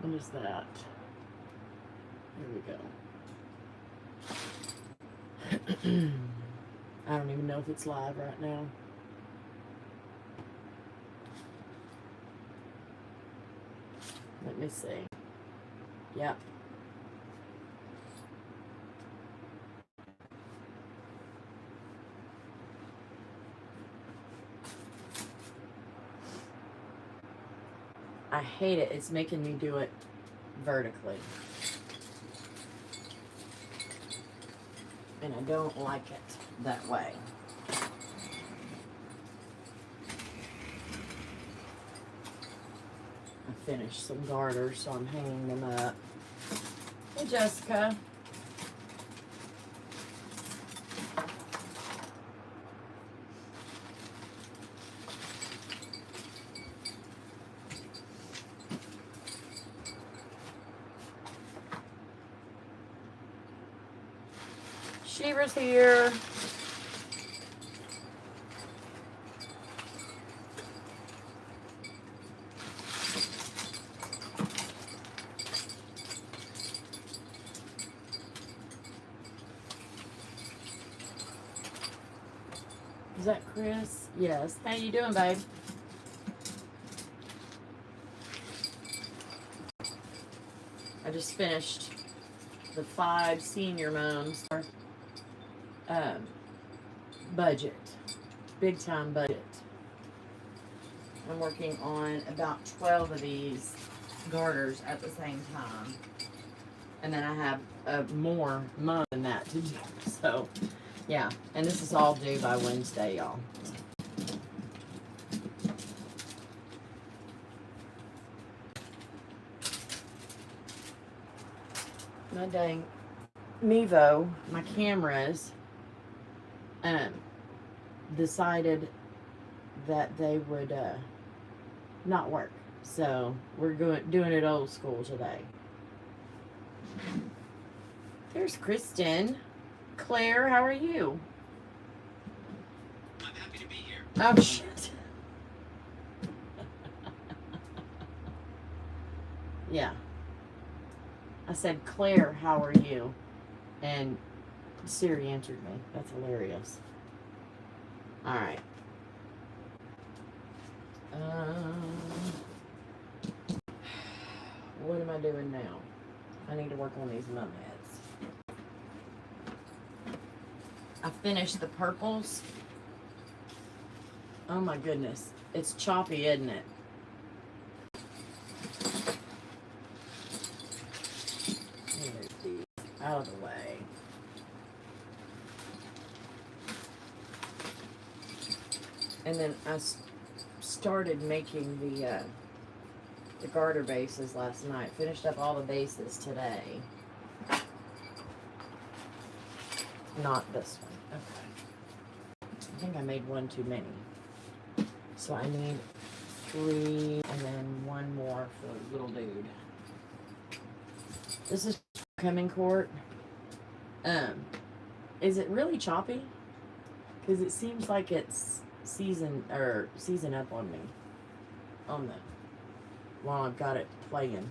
What is that? Here we go. I don't even know if it's live right now. Let me see. Yep. I hate it. It's making me do it vertically. And I don't like it that way. I finished some garters, so I'm hanging them up. Hey, Jessica. Shiva's here. Is that Chris? Yes. How you doing, babe? I just finished the 5 senior moms budget, big time budget. I'm working on about 12 of these garters at the same time, and then I have more mom than that to do. So yeah, and this is all due by Wednesday, y'all. My dang Mevo, my cameras, decided that they would not work. So we're doing it old school today. There's Kristen. Claire, how are you? I'm happy to be here. Oh, shit. Yeah. I said, Claire, how are you? And Siri answered me. That's hilarious. All right. What am I doing now? I need to work on these mum heads. I finished the purples. Oh my goodness. It's choppy, isn't it? Move these out of the way. And then I started making the garter bases last night. Finished up all the bases today. Not this one. Okay. I think I made one too many. So I need 3 and then 1 more for little dude. This is coming court. Is it really choppy? Because it seems like it's season up on me. On the while I've got it playing.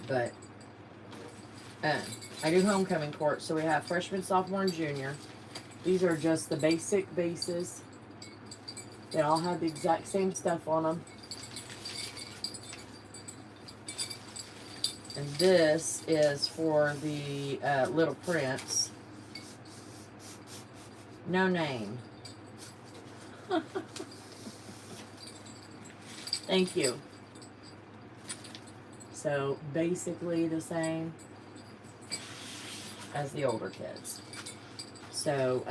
But I do homecoming court, so we have freshman, sophomore, and junior. These are just the basic bases. They all have the exact same stuff on them. And this is for the Little Prince. No name. Thank you. So basically the same as the older kids. So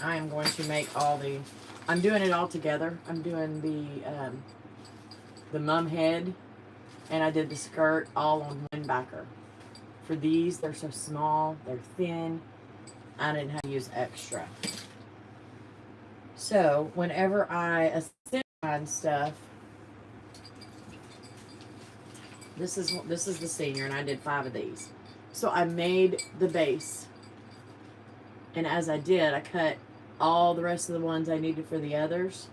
I am going to make I'm doing it all together. I'm doing the mum head, and I did the skirt all on one backer. For these, they're so small, they're thin, I didn't have to use extra. So whenever I assemble stuff, this is the senior, and I did 5 of these. So I made the base, and as I did, I cut all the rest of the ones I needed for the others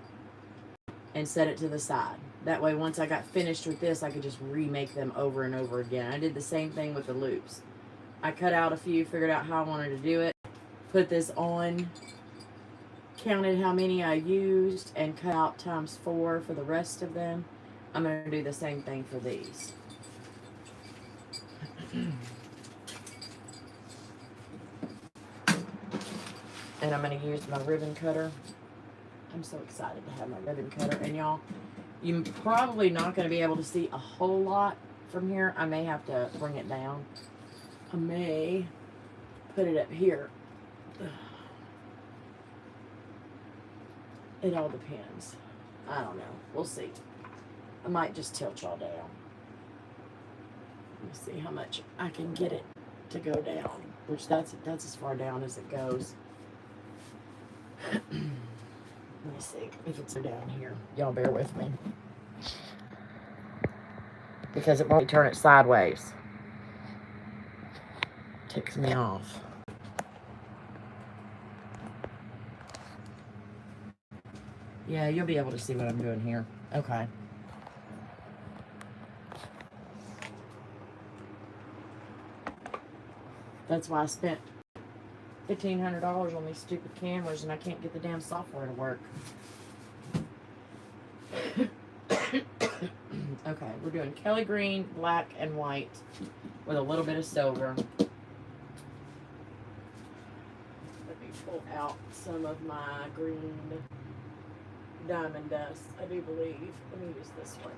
and set it to the side. That way, once I got finished with this, I could just remake them over and over again. I did the same thing with the loops. I cut out a few, figured out how I wanted to do it, put this on, counted how many I used, and cut out times 4 for the rest of them. I'm going to do the same thing for these. And I'm going to use my ribbon cutter. I'm so excited to have my ribbon cutter. And y'all, you're probably not going to be able to see a whole lot from here. I may have to bring it down. I may put it up here. It all depends. I don't know. We'll see. I might just tilt y'all down. Let me see how much I can get it to go down. Which that's as far down as it goes. Let me see if it's down here. Y'all bear with me. Because it won't turn it sideways. Ticks me off. Yeah, you'll be able to see what I'm doing here. Okay. That's why I spent $1,500 on these stupid cameras and I can't get the damn software to work. Okay, we're doing Kelly green, black, and white with a little bit of silver. Let me pull out some of my green diamond dust, I do believe. Let me use this one.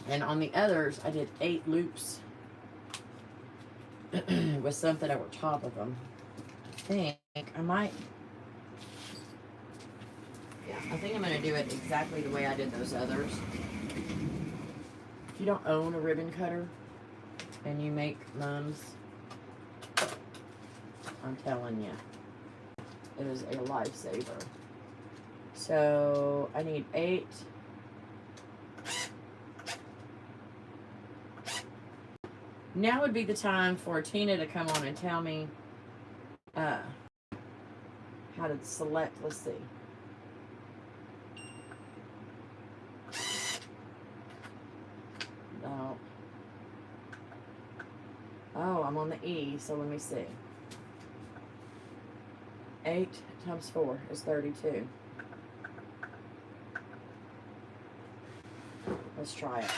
And on the others, I did 8 loops with something over top of them. I think I might... Yeah, I think I'm going to do it exactly the way I did those others. If you don't own a ribbon cutter and you make mums, I'm telling you, it is a lifesaver. So I need 8. Now would be the time for Tina to come on and tell me how to select. Let's see. No. Oh, I'm on the E, so let me see. 8 times 4 is 32. Let's try it.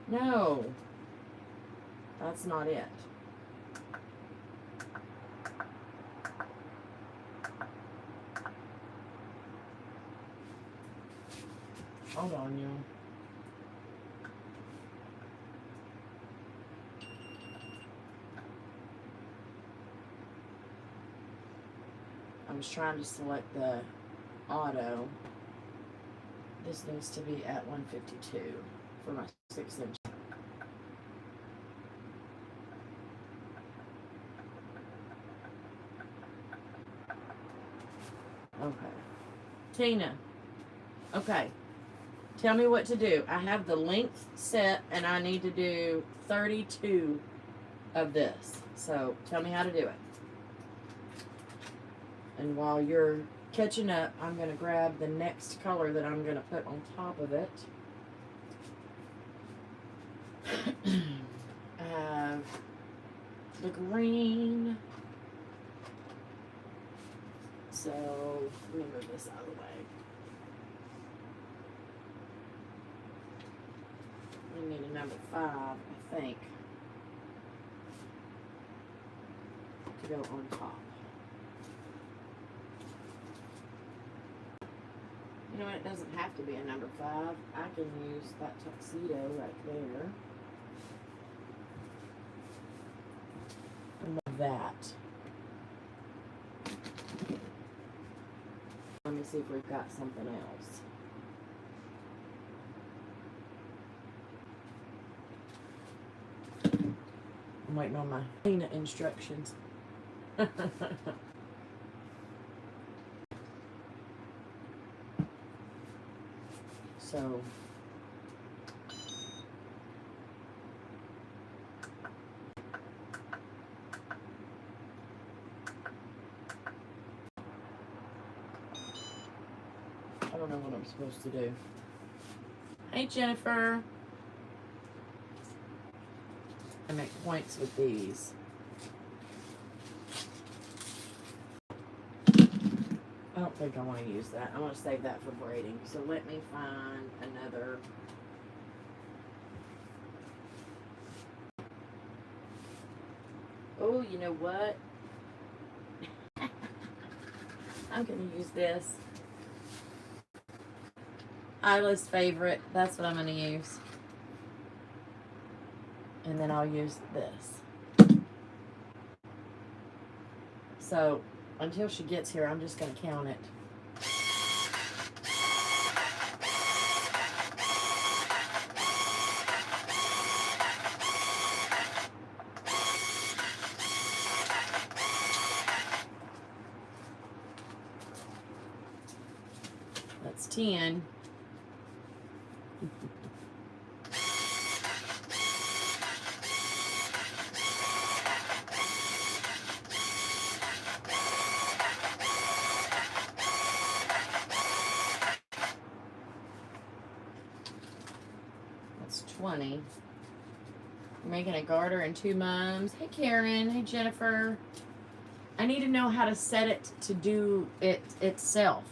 No, that's not it. Hold on, y'all. I was trying to select the auto. This needs to be at 152 for my 6-inch. Okay. Tina. Okay. Tell me what to do. I have the length set and I need to do 32 of this. So tell me how to do it. And while you're catching up, I'm going to grab the next color that I'm going to put on top of it. I have the green. So let me move this out of the way. I need a number 5, I think, to go on top. You know what? It doesn't have to be a number 5. I can use that tuxedo right there. And that. Let me see if we've got something else. I'm waiting on my Tina instructions. So I don't know what I'm supposed to do. Hey, Jennifer. I make points with these. I don't think I want to use that. I want to save that for braiding. So let me find another. Oh, you know what? I'm going to use this. Isla's favorite. That's what I'm going to use. And then I'll use this. So until she gets here, I'm just going to count it. That's 10. That's 20. We're making a garter and 2 mums. Hey Karen, hey Jennifer. I need to know how to set it to do it itself.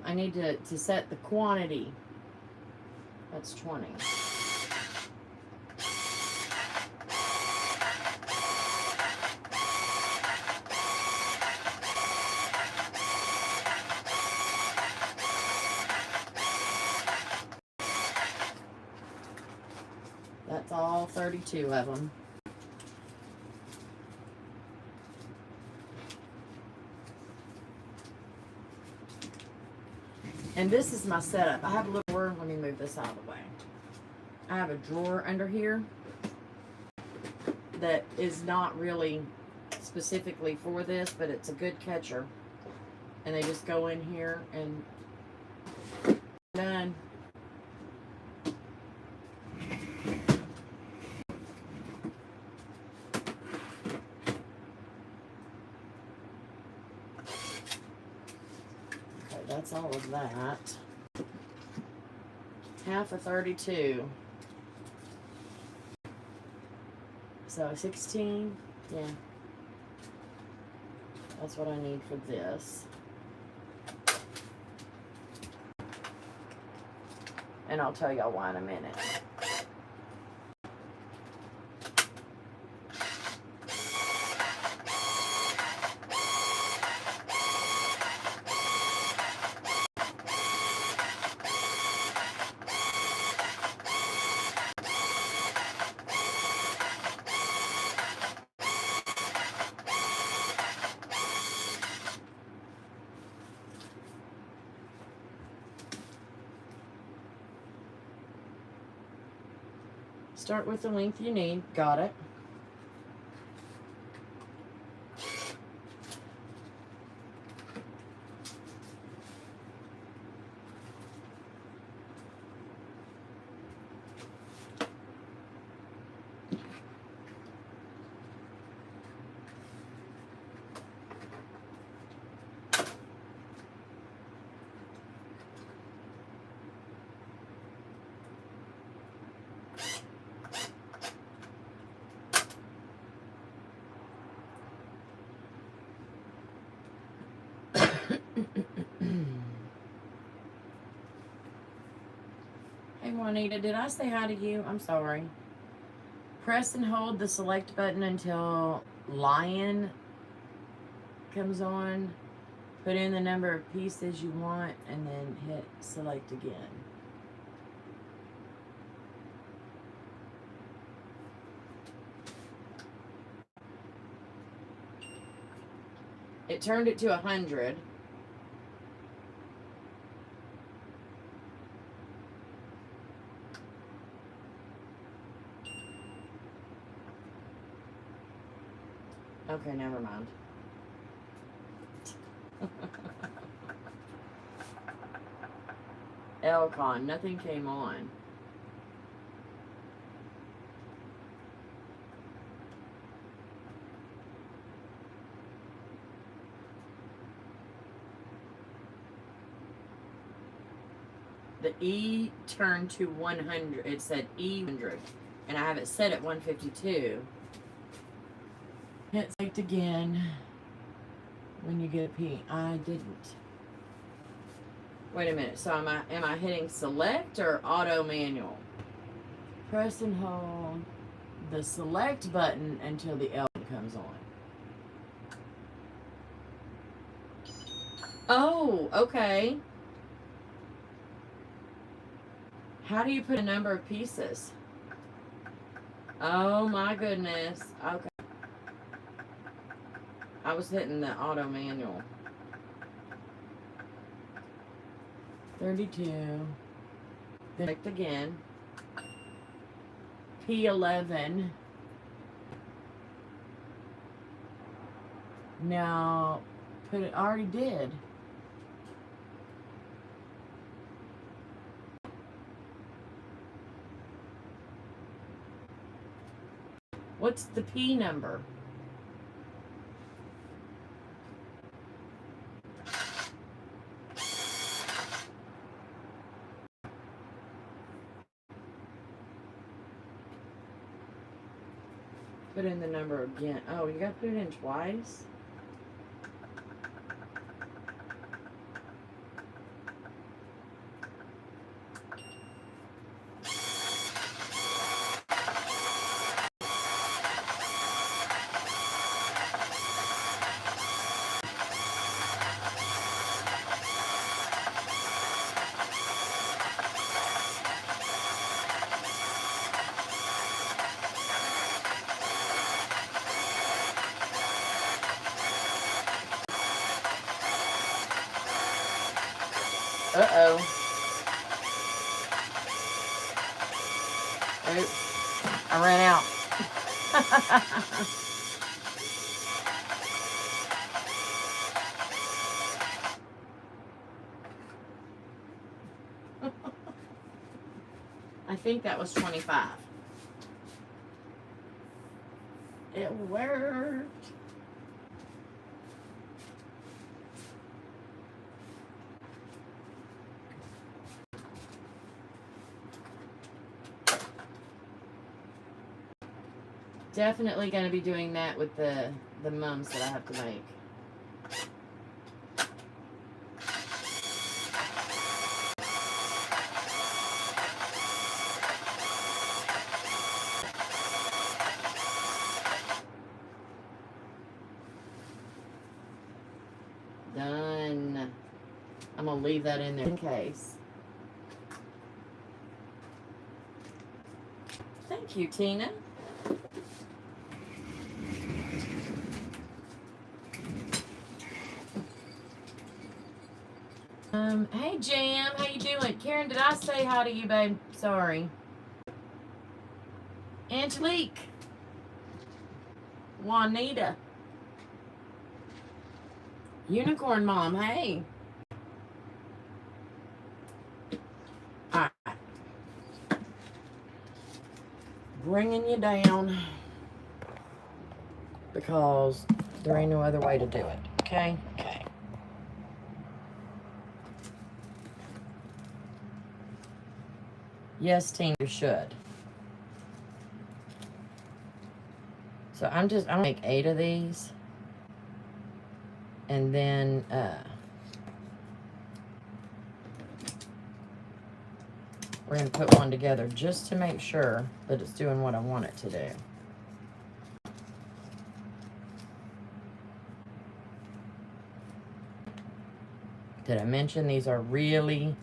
I need to set the quantity. That's 20. That's all 32 of them. And this is my setup. I have a little drawer. Let me move this out of the way. I have a drawer under here that is not really specifically for this, but it's a good catcher. And they just go in here and done. That's all of that. Half of 32. So 16, yeah. That's what I need for this. And I'll tell y'all why in a minute. Start with the length you need. Got it. Hey Juanita, did I say hi to you? I'm sorry. Press and hold the select button until lion comes on. Put in the number of pieces you want and then hit select again. It turned it to 100. Okay, never mind. Elcon, nothing came on. the E turned to 100. It said E100, and I have it set at 152. Hit select again when you get a P. I didn't. Wait a minute. So am I hitting select or auto manual? Press and hold the select button until the L comes on. Oh, okay. How do you put a number of pieces? Oh my goodness. Okay. I was hitting the auto manual. 32. Select again. P11. Now, put it, I already did. What's the P number? Put in the number again. Oh, you gotta put it in twice? Uh-oh. Oops. I ran out. I think that was 25. It worked. Definitely going to be doing that with the mums that I have to make. Done. I'm going to leave that in there in case. Thank you, Tina. Hey Jam, how you doing? Karen, did I say hi to you, babe? Sorry. Angelique. Juanita. Unicorn Mom, hey. Alright. Bringing you down because there ain't no other way to do it. Okay? Okay. Yes, team, you should. So I'm gonna make 8 of these. And then, we're gonna put one together just to make sure that it's doing what I want it to do. Did I mention these are really,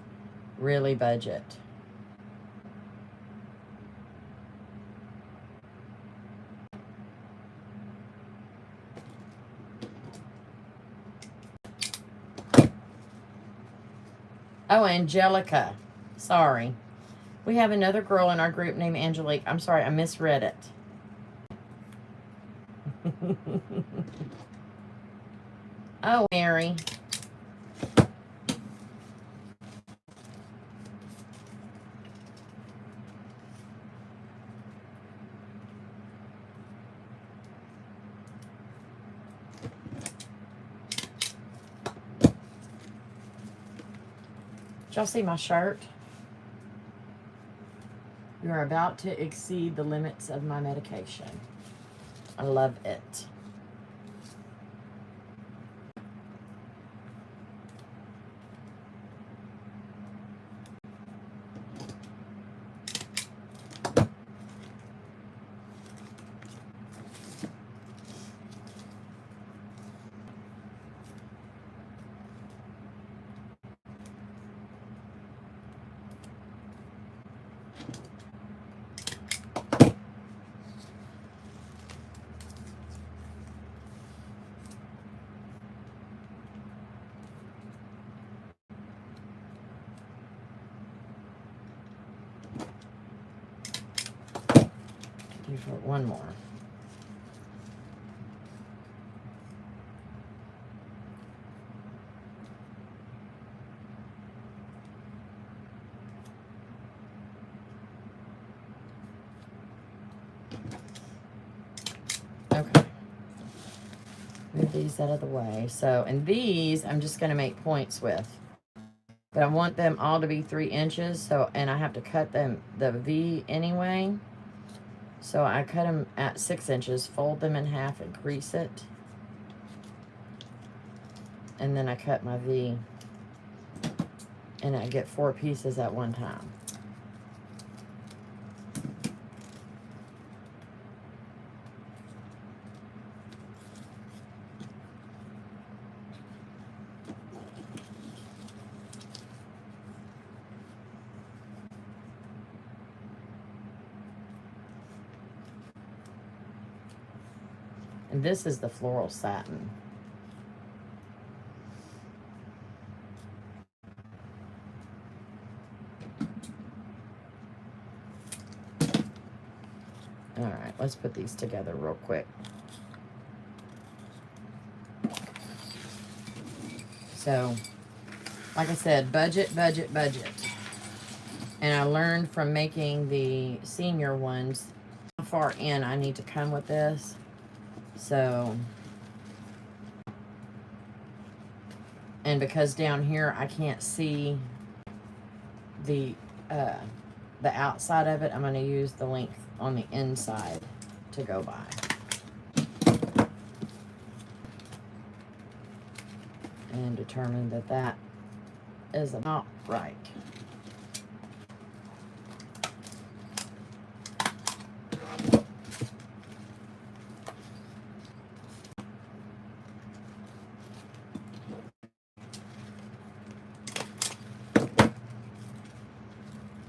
really budget? Oh, Angelica. Sorry. We have another girl in our group named Angelique. I'm sorry, I misread it. Oh, Mary. Did y'all see my shirt? You are about to exceed the limits of my medication. I love it. For one more. Okay. Move these out of the way. So, and these I'm just going to make points with. But I want them all to be 3 inches. So, and I have to cut them the V anyway. So I cut them at 6 inches, fold them in half and crease it. And then I cut my V. And I get 4 pieces at one time. And this is the floral satin. All right, let's put these together real quick. So, like I said, budget, budget, budget. And I learned from making the senior ones how far in I need to come with this. So, and because down here I can't see the outside of it, I'm going to use the length on the inside to go by. And determine that that is about right.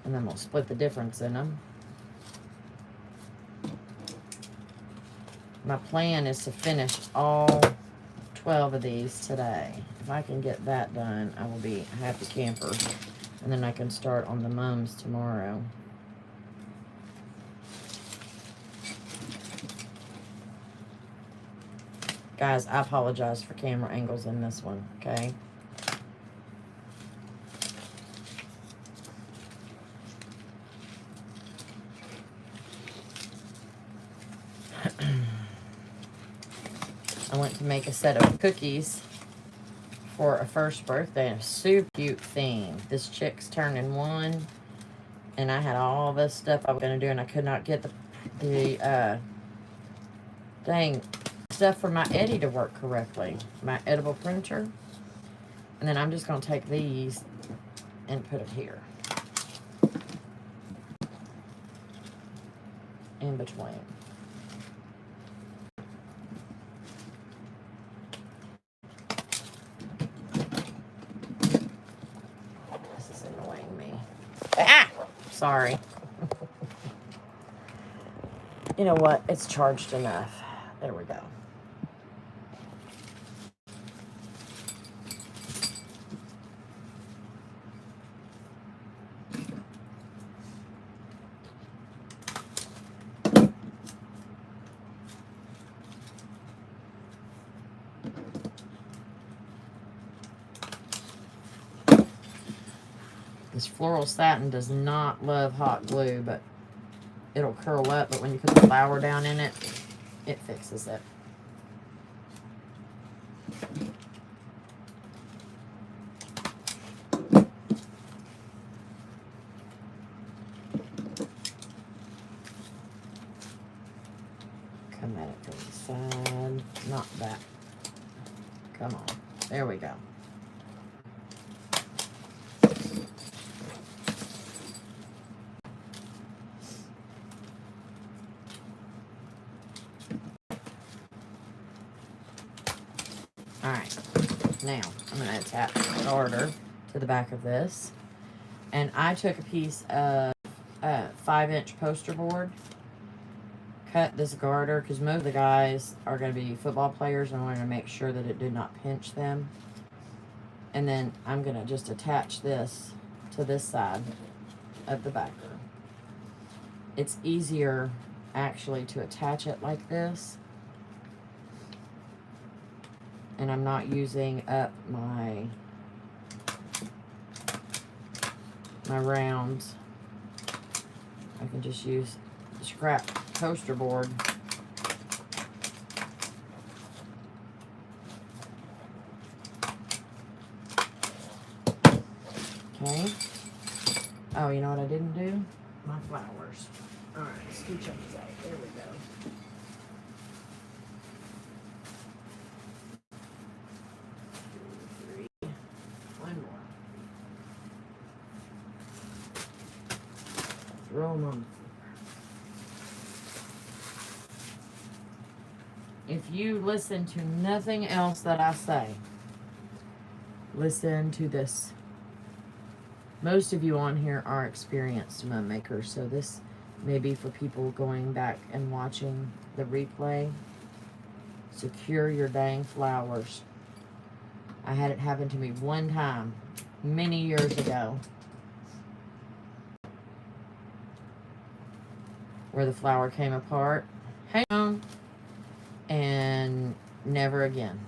And then we'll split the difference in them. My plan is to finish all 12 of these today. If I can get that done, I will be a happy camper. And then I can start on the mums tomorrow. Guys, I apologize for camera angles in this one, okay? I went to make a set of cookies for a first birthday, and a super cute theme. This chick's turning 1, and I had all this stuff I was going to do, and I could not get the dang stuff for my Eddie to work correctly. My edible printer. And then I'm just going to take these and put it here. In between. This is annoying me. Ah! Sorry. You know what? It's charged enough. There we go. This floral satin does not love hot glue, but it'll curl up. But when you put the flour down in it, it fixes it. not that. Come on. There we go. Alright, now I'm going to attach the garter to the back of this. And I took a piece of 5-inch poster board, cut this garter, because most of the guys are going to be football players, and I wanted to make sure that it did not pinch them. And then I'm going to just attach this to this side of the backer. It's easier, actually, to attach it like this. And I'm not using up my rounds. I can just use scrap poster board. Okay. Oh, you know what I didn't do? My flowers. Alright, scooch up the side. There we go. Throw them on the floor. If you listen to nothing else that I say, listen to this. Most of you on here are experienced mug makers, so this may be for people going back and watching the replay. Secure your dang flowers. I had it happen to me one time, many years ago, where the flower came apart. Hang on. And never again.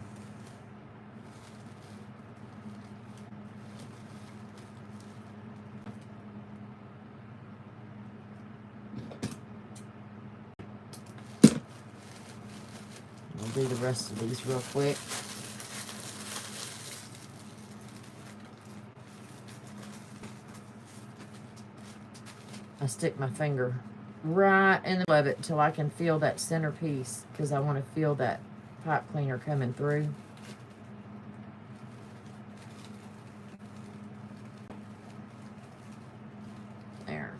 I'll do the rest of these real quick. I stick my finger right in the middle of it until I can feel that center piece, because I want to feel that pipe cleaner coming through. There.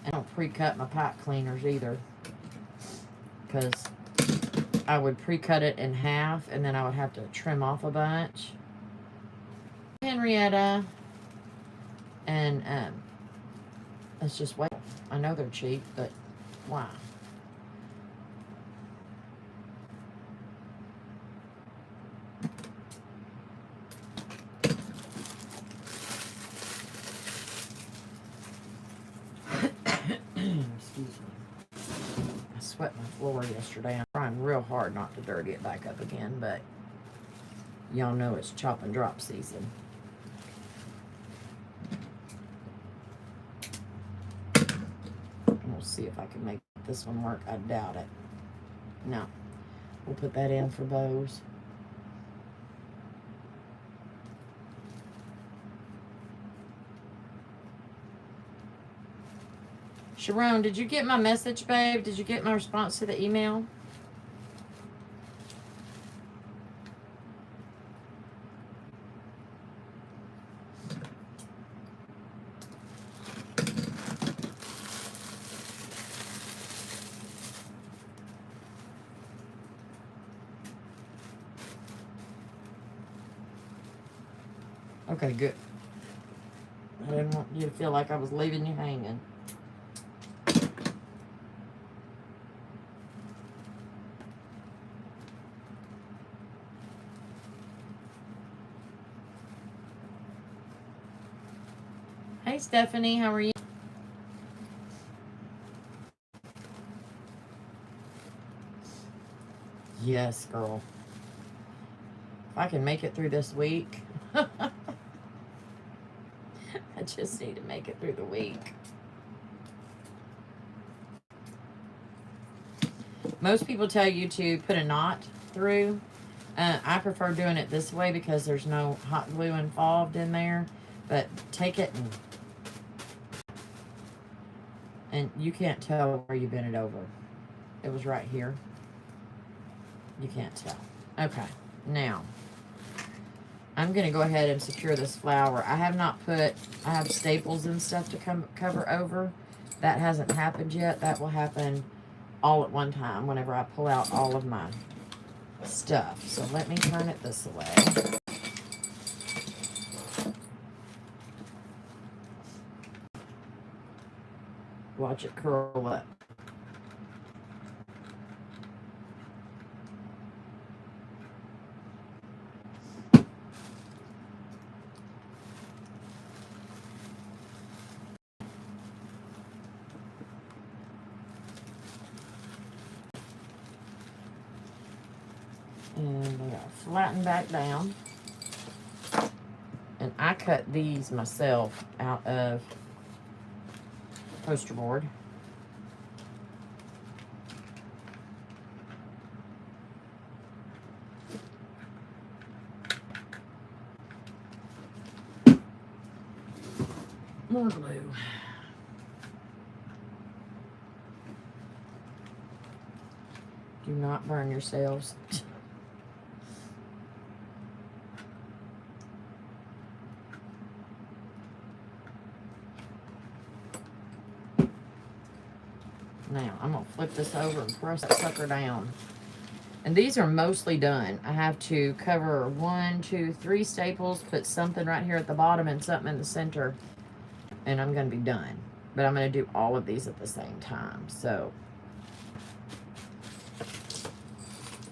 I don't pre-cut my pipe cleaners either, because I would pre-cut it in half and then I would have to trim off a bunch. Henrietta. And let's just wait. I know they're cheap, but why? Excuse me. I swept my floor yesterday. I'm trying real hard not to dirty it back up again, but y'all know it's chop and drop season. We'll see if I can make this one work. I doubt it. No. We'll put that in for bows. Sharon, did you get my message, babe? Did you get my response to the email? Okay, good. I didn't want you to feel like I was leaving you hanging. Hey, Stephanie, how are you? Yes, girl. If I can make it through this week. I just need to make it through the week. Most people tell you to put a knot through. I prefer doing it this way because there's no hot glue involved in there. But take it and you can't tell where you bent it over. It was right here. You can't tell. Okay, now I'm gonna go ahead and secure this flower. I have staples and stuff to cover over. That hasn't happened yet. That will happen all at one time whenever I pull out all of my stuff. So let me turn it this way. Watch it curl up. And they gotta flatten back down. And I cut these myself out of poster board. More glue. Do not burn yourselves. Now, I'm going to flip this over and press that sucker down. And these are mostly done. I have to cover 1, 2, 3 staples, put something right here at the bottom and something in the center, and I'm going to be done. But I'm going to do all of these at the same time. So,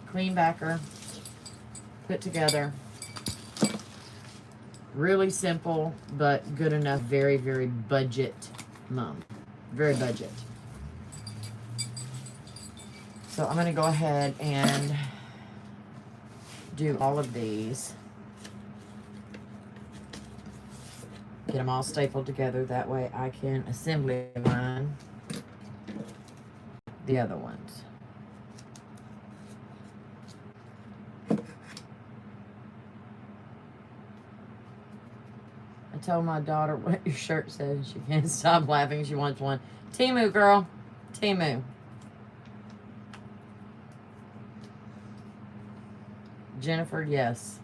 clean backer, put together. Really simple, but good enough. Very, very budget mom. Very budget. So I'm going to go ahead and do all of these. Get them all stapled together. That way I can assembly line the other ones. I told my daughter what your shirt says. She can't stop laughing. She wants one. TEMU, girl. TEMU. Jennifer, yes.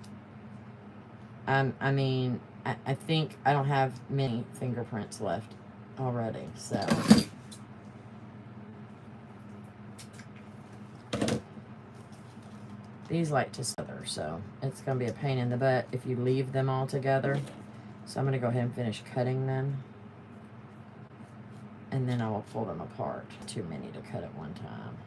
I mean, I think I don't have many fingerprints left already, so. These like to smother, so it's going to be a pain in the butt if you leave them all together. So I'm going to go ahead and finish cutting them. And then I will pull them apart. Too many to cut at one time.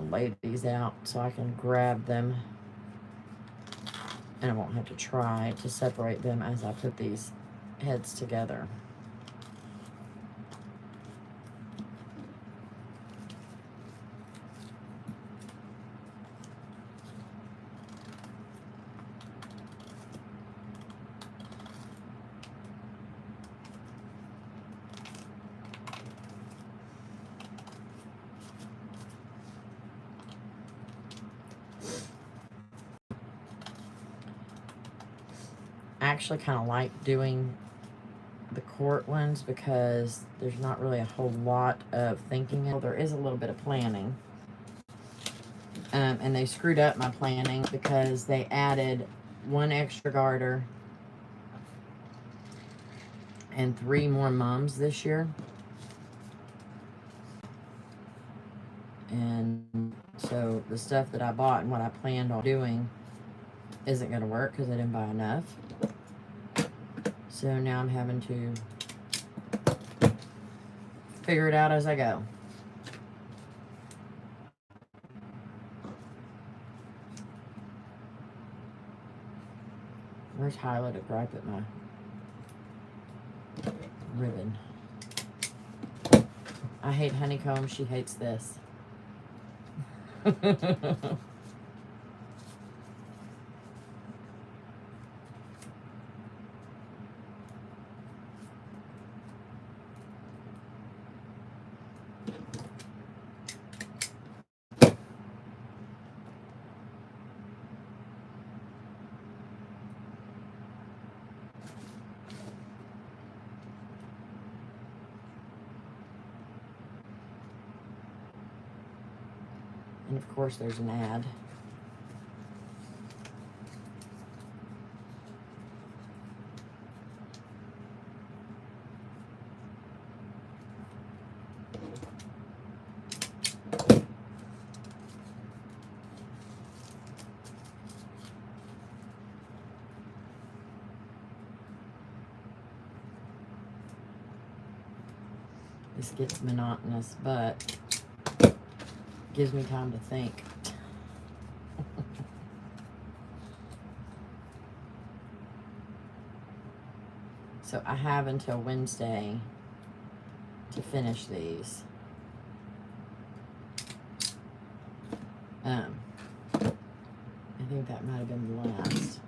Lay these out so I can grab them, and I won't have to try to separate them as I put these heads together. I actually kind of like doing the court ones because there's not really a whole lot of thinking. Well, there is a little bit of planning. And they screwed up my planning because they added 1 extra garter and 3 more mums this year. And so the stuff that I bought and what I planned on doing isn't going to work because I didn't buy enough. So now I'm having to figure it out as I go. Where's Hyla to gripe at my... ribbon. I hate honeycomb. She hates this. And of course there's an ad. This gets monotonous, but gives me time to think. So I have until Wednesday to finish these. I think that might have been the last.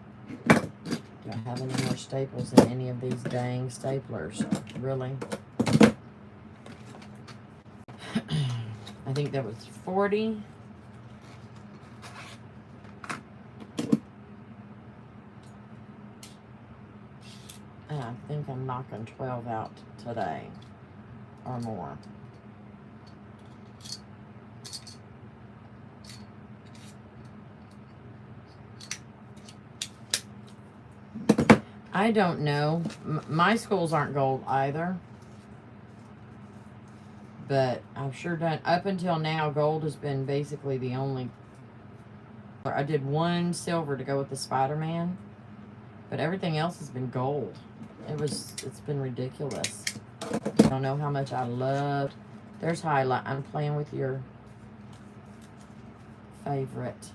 Do I have any more staples in any of these dang staplers? Really? I think that was 40. And I think I'm knocking 12 out today or more. I don't know. My schools aren't gold either. But I've sure done, up until now, gold has been basically the only. I did one silver to go with the Spider-Man, but everything else has been gold. It's been ridiculous. I don't know how much I loved. There's highlight. I'm playing with your favorite.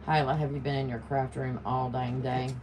Highlight, have you been in your craft room all dang day?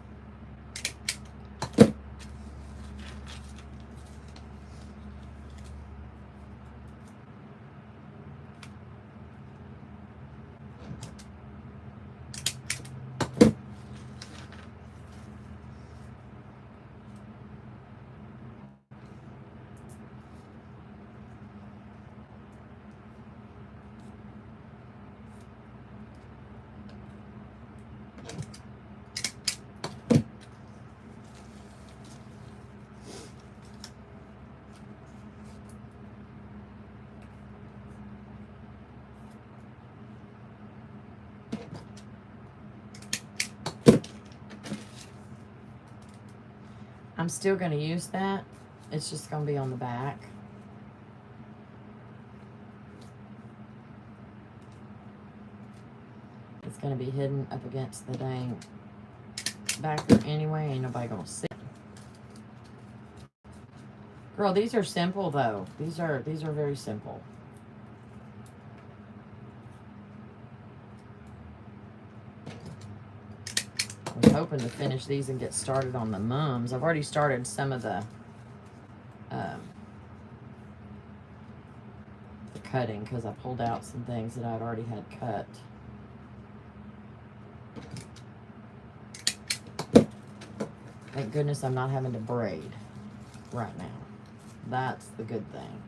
I'm still going to use that. It's just going to be on the back. It's going to be hidden up against the dang backer anyway. Ain't nobody going to see it. Girl, these are simple though. These are very simple. I was hoping to finish these and get started on the mums. I've already started some of the cutting because I pulled out some things that I'd already had cut. Thank goodness I'm not having to braid right now. That's the good thing.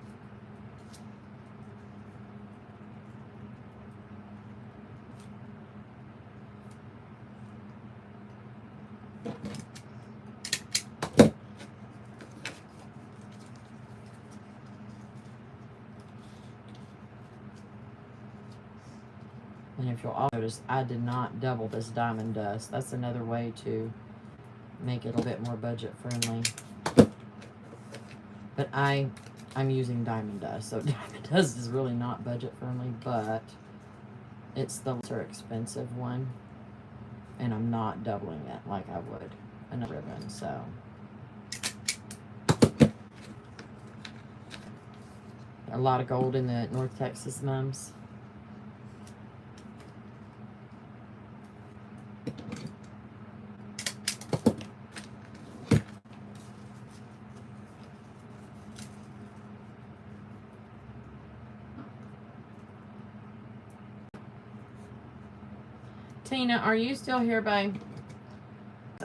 And if you'll all notice, I did not double this diamond dust. That's another way to make it a bit more budget friendly. But I'm using diamond dust, so diamond dust is really not budget friendly, but it's the lesser expensive one, and I'm not doubling it like I would another ribbon. So a lot of gold in the North Texas mums. Tina, are you still here, babe?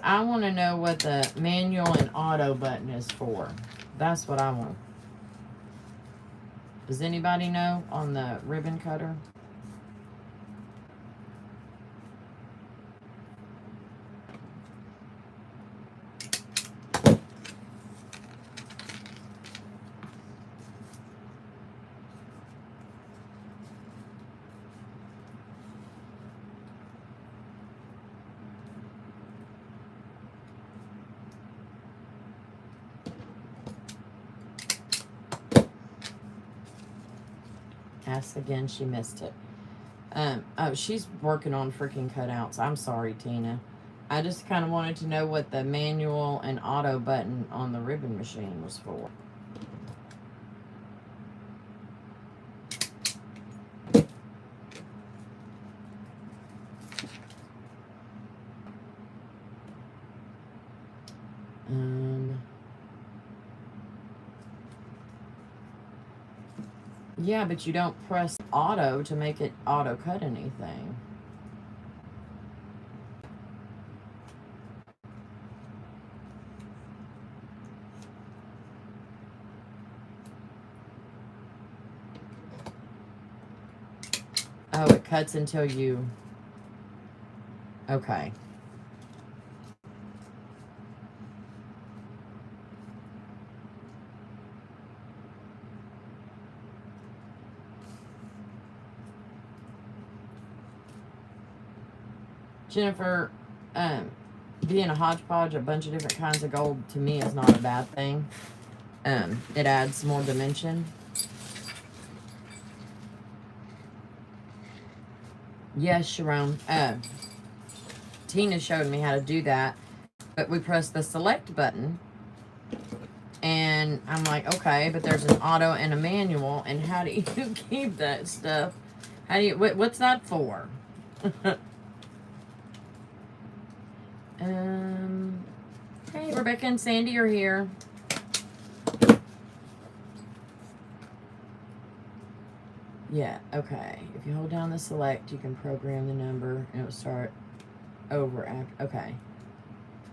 I want to know what the manual and auto button is for. That's what I want. Does anybody know on the ribbon cutter? Asked again, she missed it. Oh, she's working on freaking cutouts. I'm sorry, Tina. I just kind of wanted to know what the manual and auto button on the ribbon machine was for. Yeah, but you don't press auto to make it auto cut anything. Oh, it cuts until you... Okay. Jennifer, being a hodgepodge, a bunch of different kinds of gold, to me is not a bad thing. It adds more dimension. Yes, Sharon. Tina showed me how to do that, but we press the select button, and I'm like, okay, but there's an auto and a manual, and how do you keep that stuff? How do you, what's that for? Hey, Rebecca and Sandy are here. Yeah, okay. If you hold down the select, you can program the number, and it will start over after. Okay.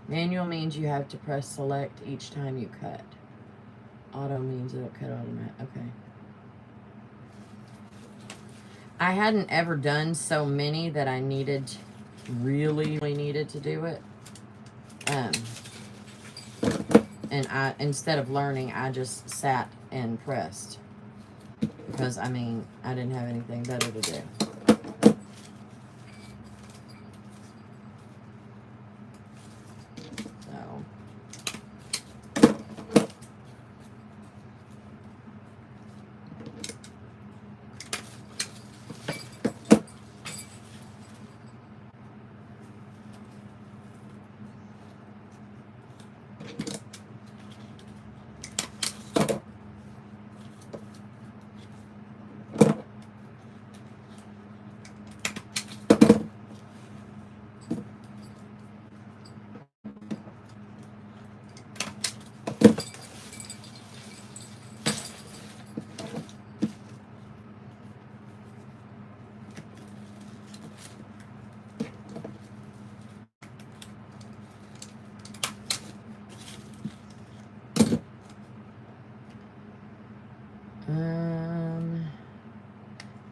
Manual means you have to press select each time you cut. Auto means it'll cut automatic. Okay. I hadn't ever done so many that I needed, really needed to do it. And I, instead of learning, I just sat and pressed. Because, I mean, I didn't have anything better to do. So.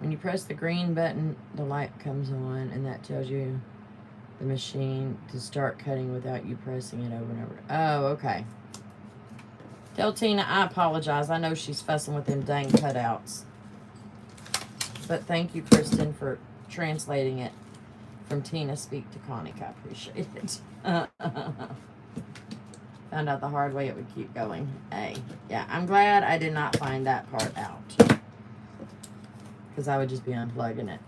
When you press the green button, the light comes on, and that tells you the machine to start cutting without you pressing it over and over. Oh, okay. Tell Tina I apologize. I know she's fussing with them dang cutouts. But thank you, Kristen, for translating it from Tina speak to Connie. I appreciate it. Found out the hard way it would keep going. Hey, yeah, I'm glad I did not find that part out. Because I would just be unplugging it.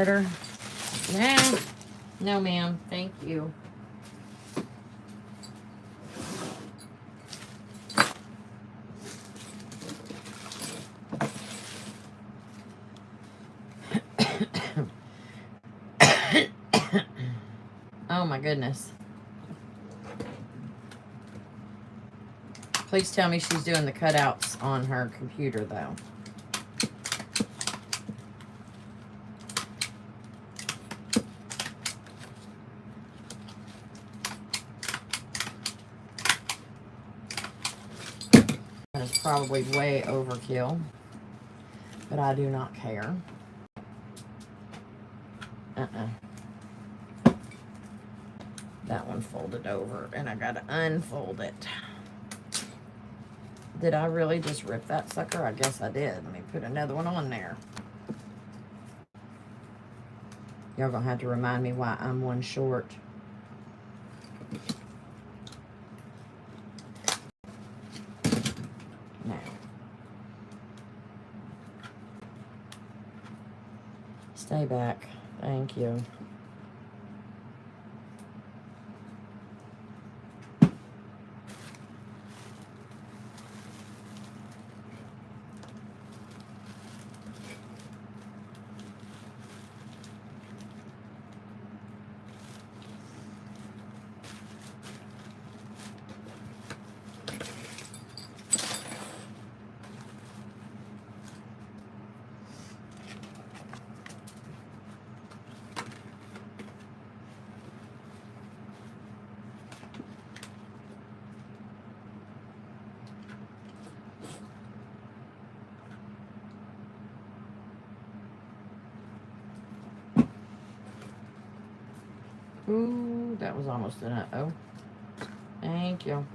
garter. Nah. No, ma'am. Thank you. Oh my goodness. Please tell me she's doing the cutouts on her computer though. That is probably way overkill, but I do not care. That one folded over and I gotta unfold it. Did I really just rip that sucker? I guess I did. Let me put another one on there. Y'all gonna have to remind me why I'm one short. Now. Stay back. Thank you. Ooh, that was almost an uh-oh. Thank you.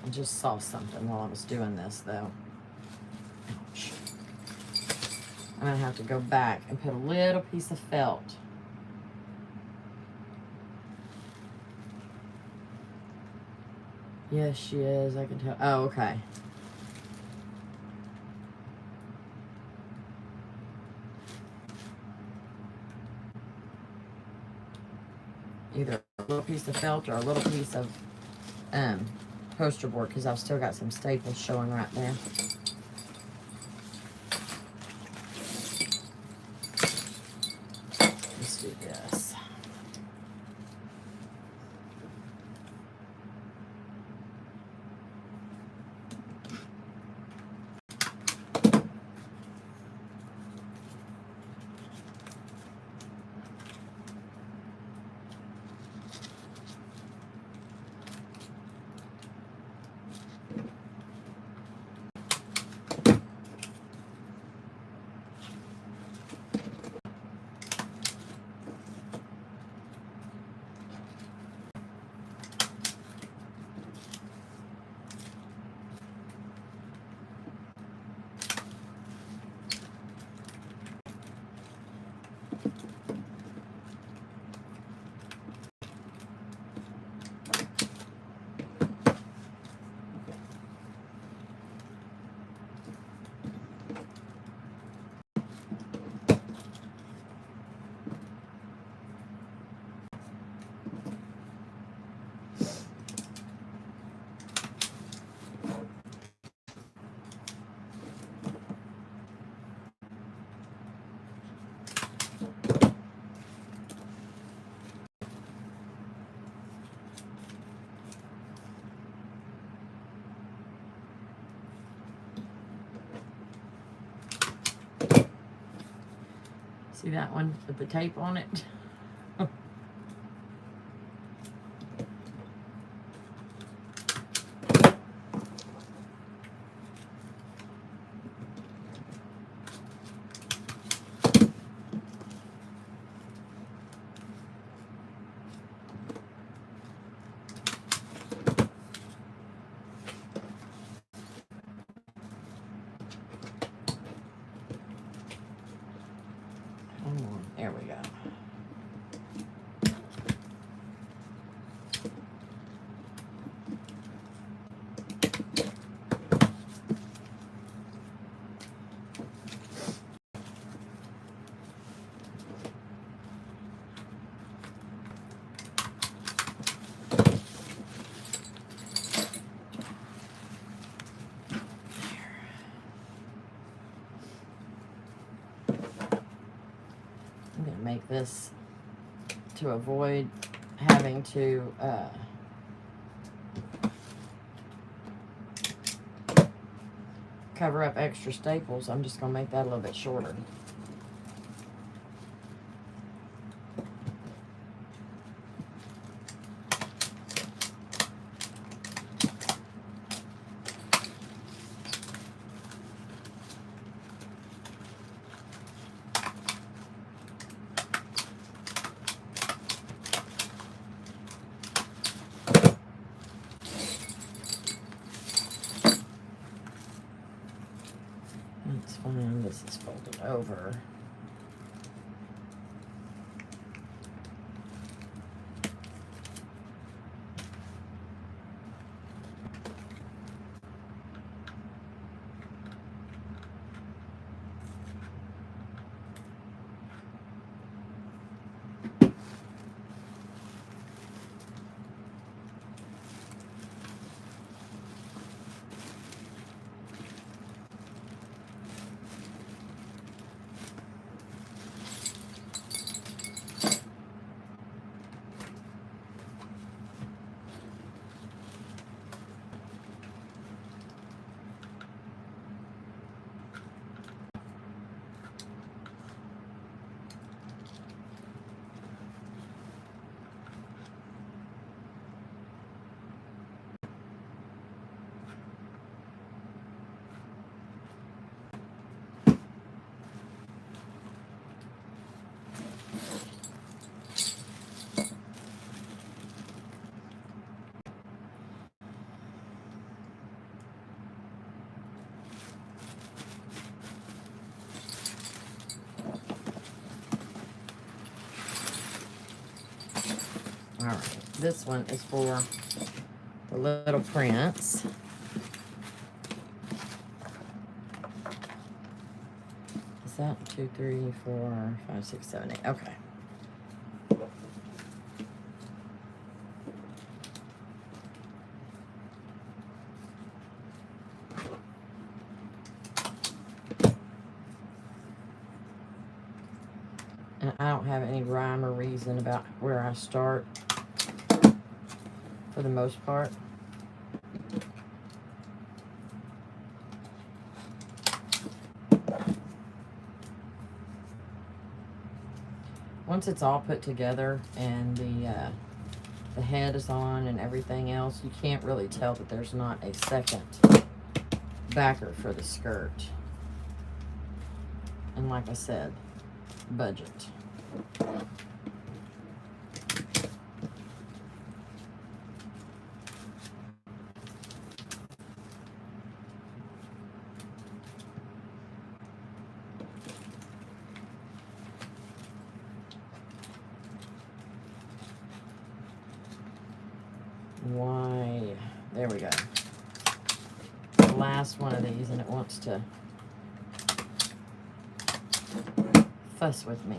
I just saw something while I was doing this though. Ouch. I'm gonna have to go back and put a little piece of felt. Yes, she is. I can tell. Oh, okay. Either a little piece of felt or a little piece of poster board, because I've still got some staples showing right there. Let's do this. See that one with the tape on it? make this to avoid having to cover up extra staples. I'm just going to make that a little bit shorter. That's fine. This is folded over. All right, this one is for the little prince. Is that 2, 3, 4, 5, 6, 7, 8? Okay. And I don't have any rhyme or reason about where I start for the most part. Once it's all put together and the head is on and everything else, you can't really tell that there's not a second backer for the skirt. And like I said, budget. Why? There we go. The last one of these, and it wants to fuss with me.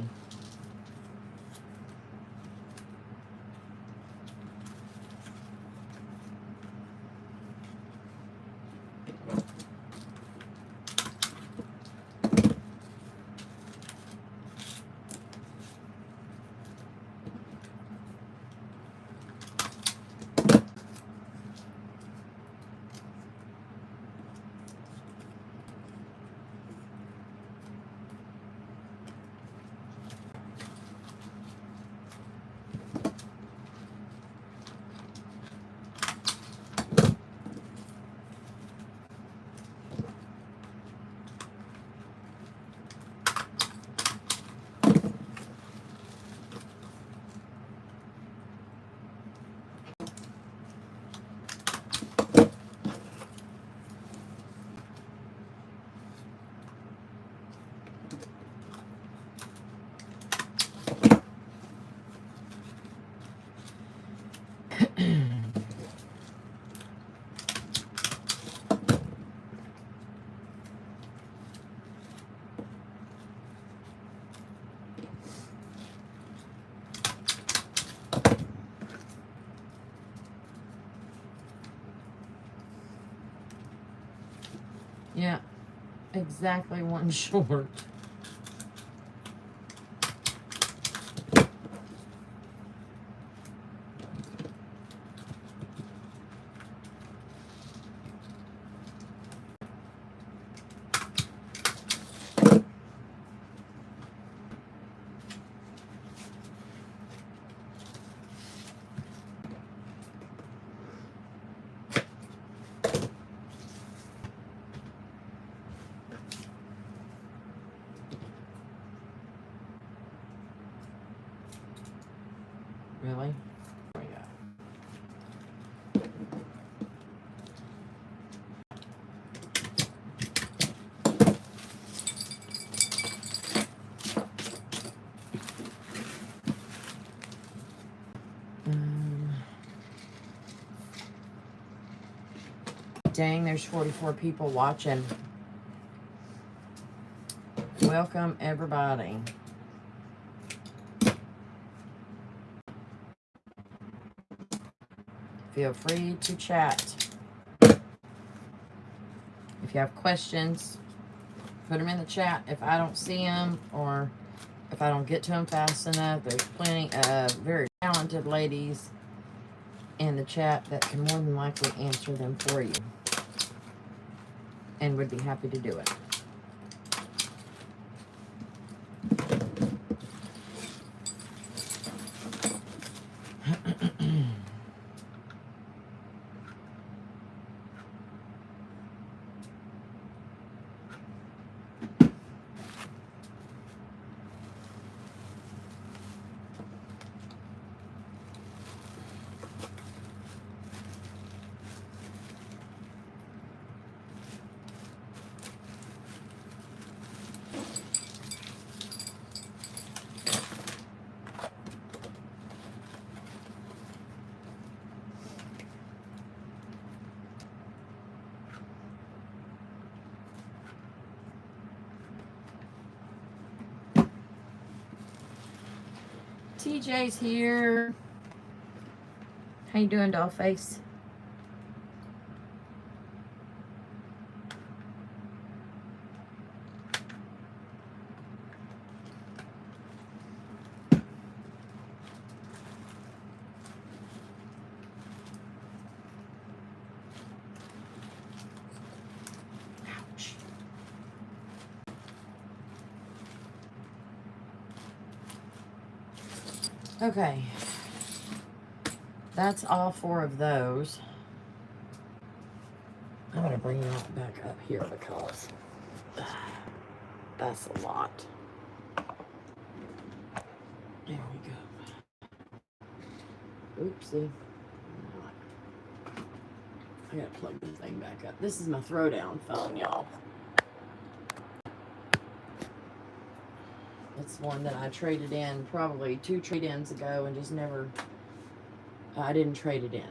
Yeah, exactly one short. Dang, there's 44 people watching. Welcome, everybody. Feel free to chat. If you have questions, put them in the chat. If I don't see them or if I don't get to them fast enough, there's plenty of very talented ladies in the chat that can more than likely answer them for you and would be happy to do it. TJ's here. How you doing, Dollface? Ouch. Okay. That's all 4 of those. I'm going to bring that back up here because that's a lot. There we go. Oopsie. I got to plug this thing back up. This is my throwdown phone, y'all. It's one that I traded in probably 2 trade-ins ago and just never... I didn't trade it in.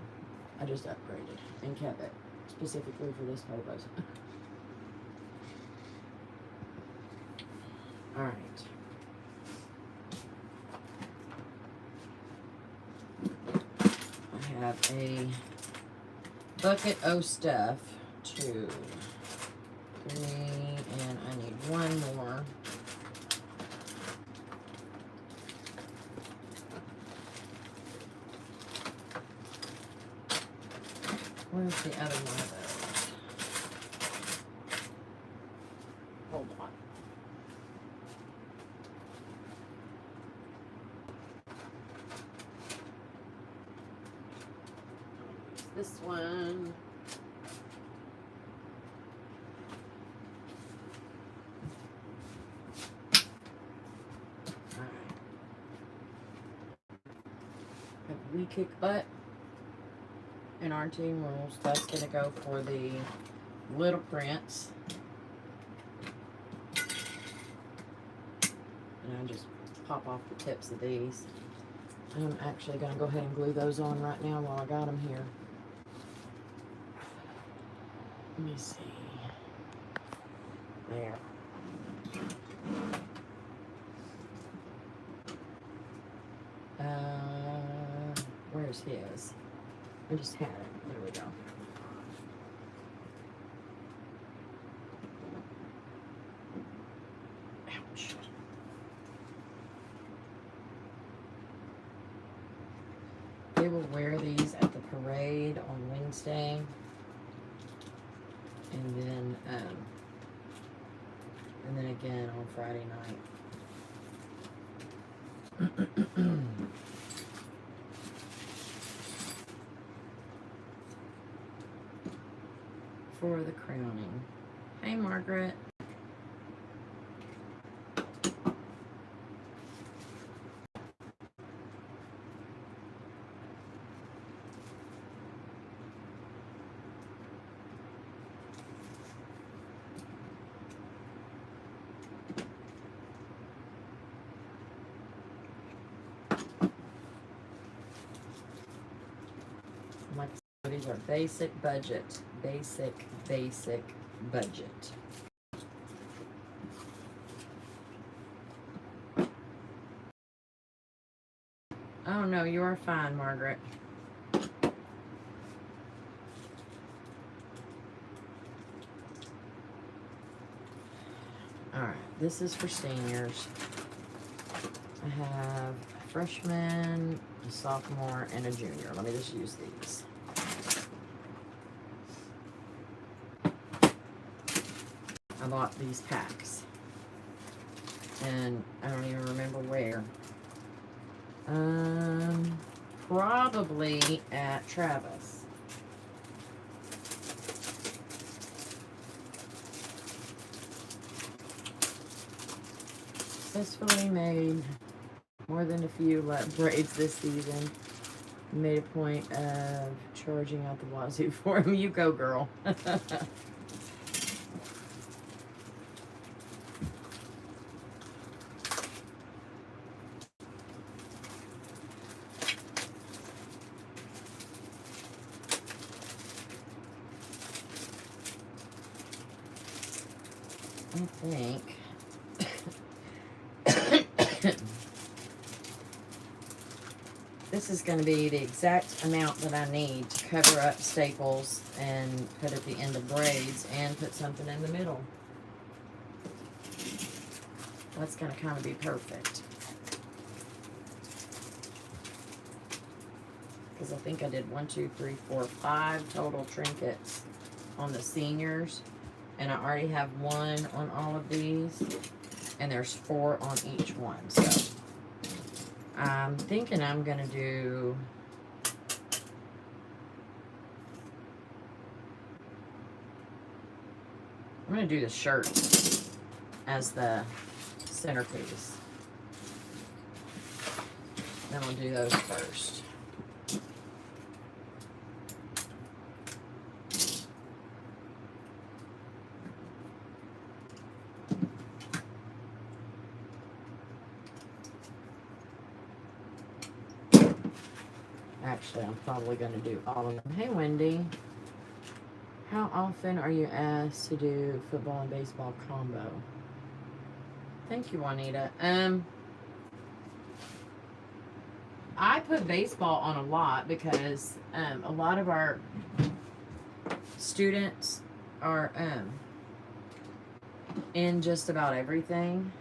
I just upgraded and kept it specifically for this purpose. All right. I have a bucket o' stuff, 2, 3, and I need 1 more. Where's the other one of those? Hold on. This one. All right. We kick butt. In our team rules, that's going to go for the little prints. And I just pop off the tips of these. I'm actually going to go ahead and glue those on right now while I got them here. Let me see. There. Where's his? I just had it. There we go. Ouch. They will wear these at the parade on Wednesday. And then again on Friday night. For the crowning. Hey, Margaret. Like These are basic budget. Basic budget. Oh no, you are fine, Margaret. Alright, this is for seniors. I have a freshman, a sophomore, and a junior. Let me just use these. I bought these packs. And I don't even remember where. Probably at Travis. Successfully made more than a few braids this season. Made a point of charging out the wazoo for him. You go, girl. I think this is going to be the exact amount that I need to cover up staples and put at the end of braids and put something in the middle. That's going to kind of be perfect. Because I think I did 1, 2, 3, 4, 5 total trinkets on the seniors. And I already have 1 on all of these. And there's 4 on each one. So I'm thinking I'm going to do the shirt as the centerpiece. Then I'll do those first. Actually, I'm probably going to do all of them. Hey, Wendy. How often are you asked to do football and baseball combo? Thank you, Juanita. I put baseball on a lot because a lot of our students are in just about everything.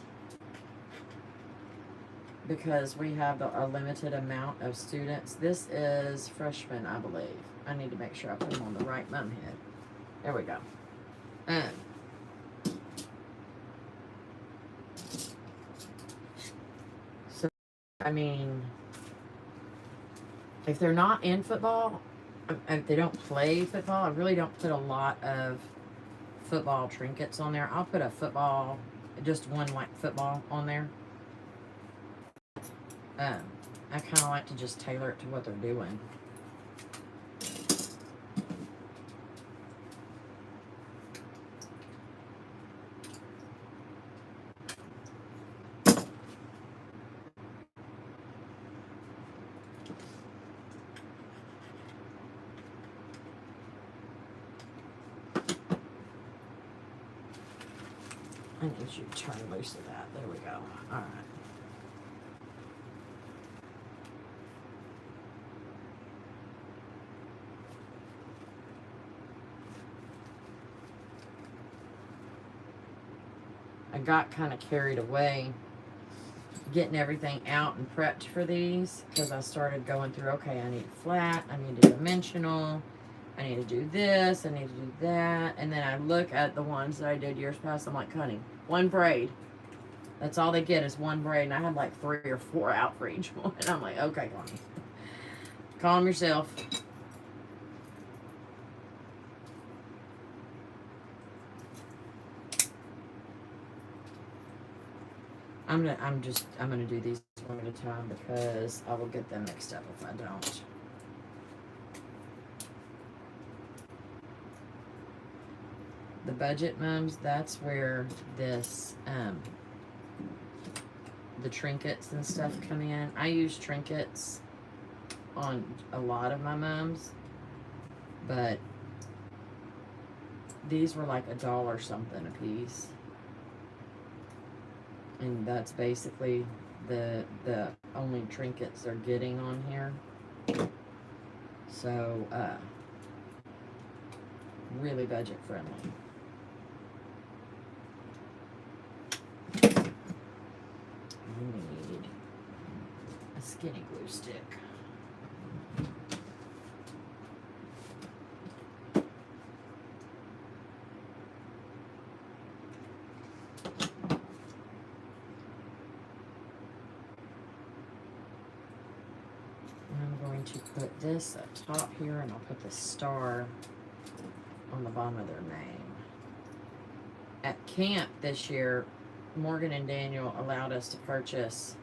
Because we have a limited amount of students. This is freshman, I believe. I need to make sure I put them on the right mum head. There we go. So, I mean, if they're not in football, if they don't play football, I really don't put a lot of football trinkets on there. I'll put a football, just one like football on there. I kind of like to just tailor it to what they're doing. I need you to turn loose of that. There we go. All right. I got kind of carried away getting everything out and prepped for these because I started going through, okay, I need flat, I need a dimensional, I need to do this, I need to do that. And then I look at the ones that I did years past, I'm like, honey, 1 braid. That's all they get is 1 braid. And I had like 3 or 4 out for each one. And I'm like, okay, honey, calm yourself. I'm gonna do these one at a time because I will get them mixed up if I don't. The budget mums, that's where this the trinkets and stuff come in. I use trinkets on a lot of my mums but these were like $1 something a piece. And that's basically the only trinkets they're getting on here. So, really budget friendly. We need a skinny glue stick. To put this up top here, and I'll put the star on the bottom of their name. At camp this year, Morgan and Daniel allowed us to purchase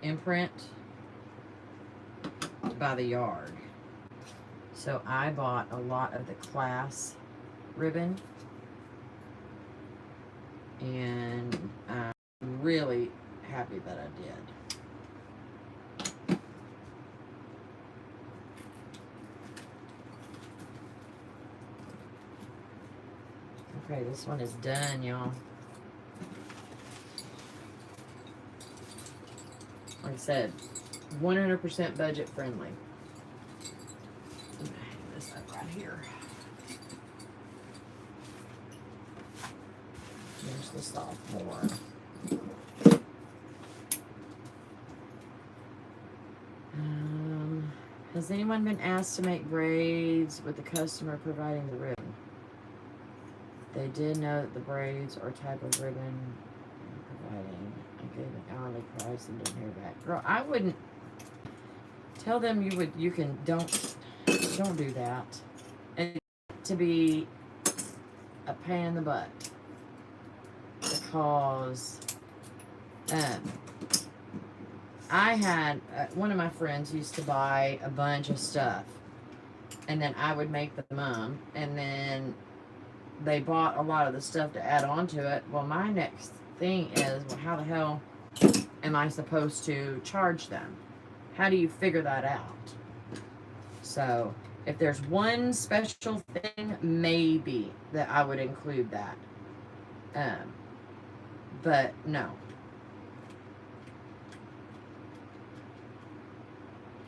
imprint by the yard. So I bought a lot of the class ribbon. And I'm really happy that I did. Okay, this one is done, y'all. Like I said, 100% budget friendly. I'm gonna hang this up right here. There's the sophomore. Has anyone been asked to make braids with the customer providing the ribbon? They did know that the braids or type of ribbon providing. I gave an hourly price and didn't hear back. Girl, I wouldn't tell them you can don't do that. And to be a pain in the butt. Because I had one of my friends used to buy a bunch of stuff, and then I would make them up, and then they bought a lot of the stuff to add on to it. Well, my next thing is, well, how the hell am I supposed to charge them? How do you figure that out? So if there's one special thing, maybe that I would include that. But no.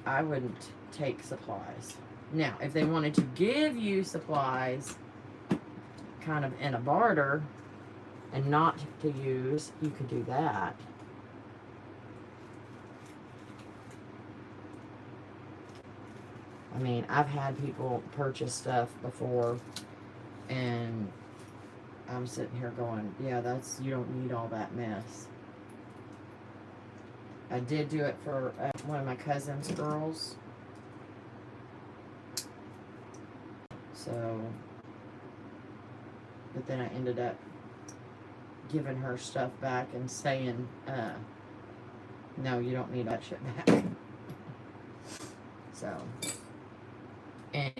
I wouldn't take supplies. Now, if they wanted to give you supplies kind of in a barter and not to use, you could do that. I mean, I've had people purchase stuff before, and I'm sitting here going, yeah, you don't need all that mess. I did do it for one of my cousin's girls. So, but then I ended up giving her stuff back and saying, no, you don't need that shit back. So, and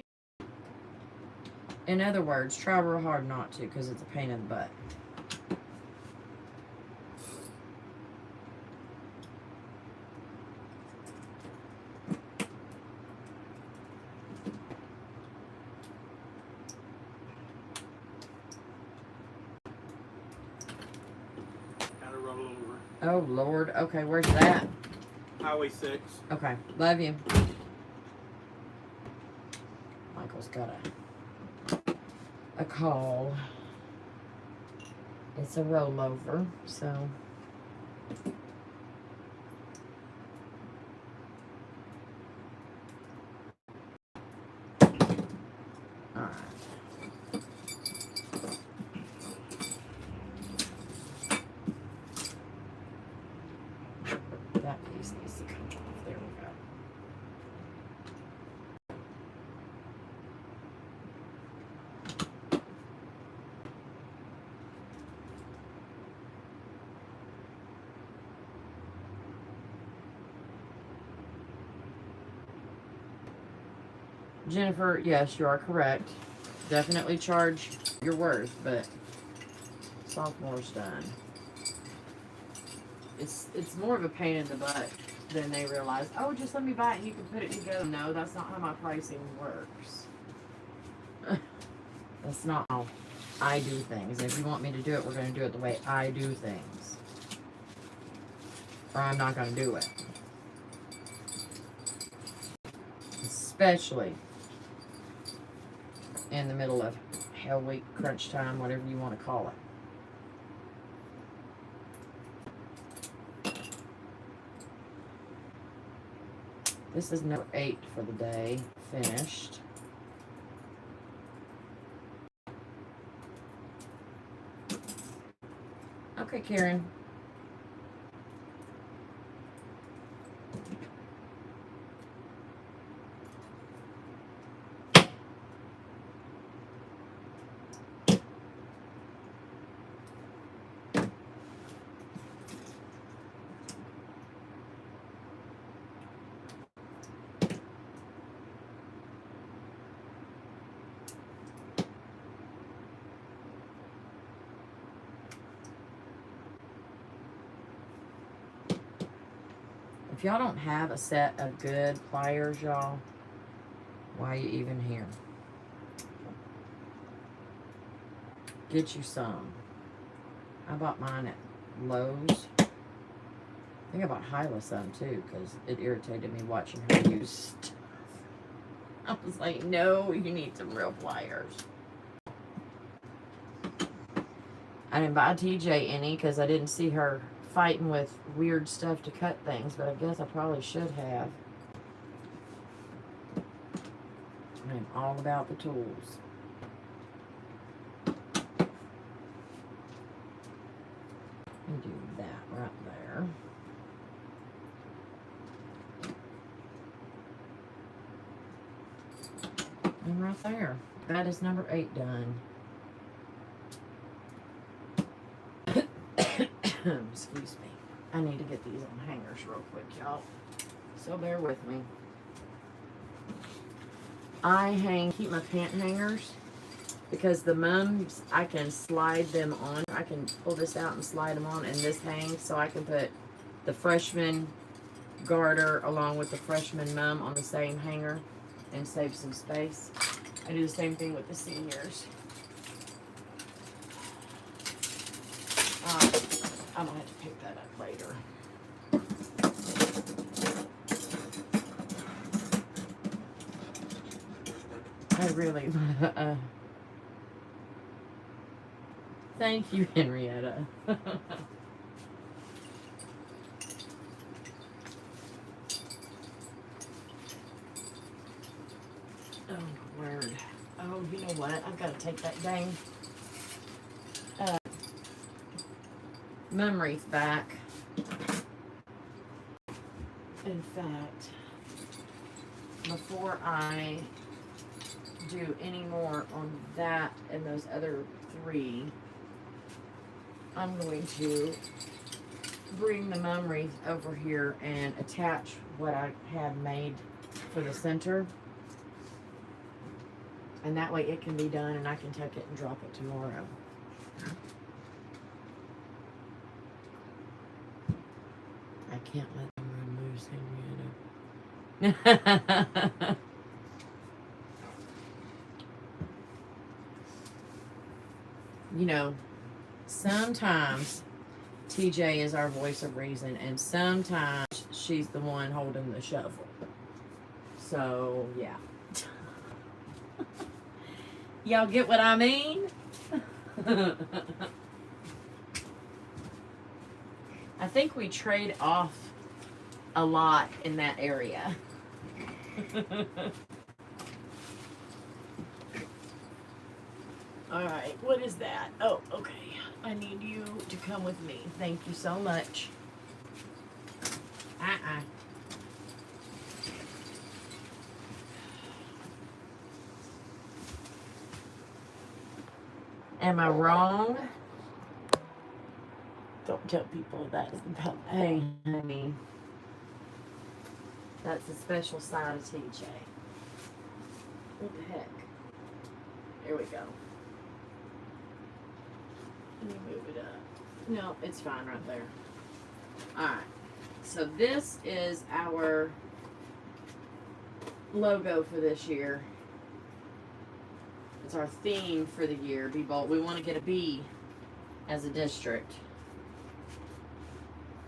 in other words, try real hard not to, because it's a pain in the butt. Gotta roll over. Oh, Lord. Okay, where's that? Highway 6. Okay, love you. Michael's got a call. It's a rollover, so. Alright. That piece needs to come off. There we go. Jennifer, yes, you are correct. Definitely charge your worth, but sophomore's done. it's more of a pain in the butt than they realize. Oh, just let me buy it and you can put it together. No, that's not how my pricing works. That's not how I do things. If you want me to do it, we're going to do it the way I do things. Or I'm not going to do it. Especially in the middle of Hell Week, crunch time, whatever you want to call it. This is number 8 for the day, finished. Okay, Karen. If y'all don't have a set of good pliers, y'all, why are you even here? Get you some. I bought mine at Lowe's. I think I bought Hyla some too, because it irritated me watching her use stuff. I was like, no, you need some real pliers. I didn't buy TJ any because I didn't see her fighting with weird stuff to cut things, but I guess I probably should have. I'm all about the tools. And do that right there. And right there. That is number 8 done. Excuse me. I need to get these on hangers real quick, y'all. So bear with me. I keep my pant hangers because the mums, I can slide them on. I can pull this out and slide them on, and this hangs, so I can put the freshman garter along with the freshman mum on the same hanger and save some space. I do the same thing with the seniors. I might have to pick that up later. I really, thank you, Henrietta. Oh, my word. Oh, you know what? I've got to take that dang mum wreath back. In fact, before I do any more on that and those other 3, I'm going to bring the mum wreath over here and attach what I had made for the center. And that way it can be done and I can take it and drop it tomorrow. I can't let them run loose, Henrietta. You know, sometimes TJ is our voice of reason, and sometimes she's the one holding the shovel. So, yeah. Y'all get what I mean? I think we trade off a lot in that area. All right, what is that? Oh, okay. I need you to come with me. Thank you so much. Am I wrong? Don't tell people that's about, hey, honey. That's a special side of TJ. What the heck? Here we go. Let me move it up. No, it's fine right there. Alright, so this is our logo for this year. It's our theme for the year, Be Bold. We want to get a B as a district.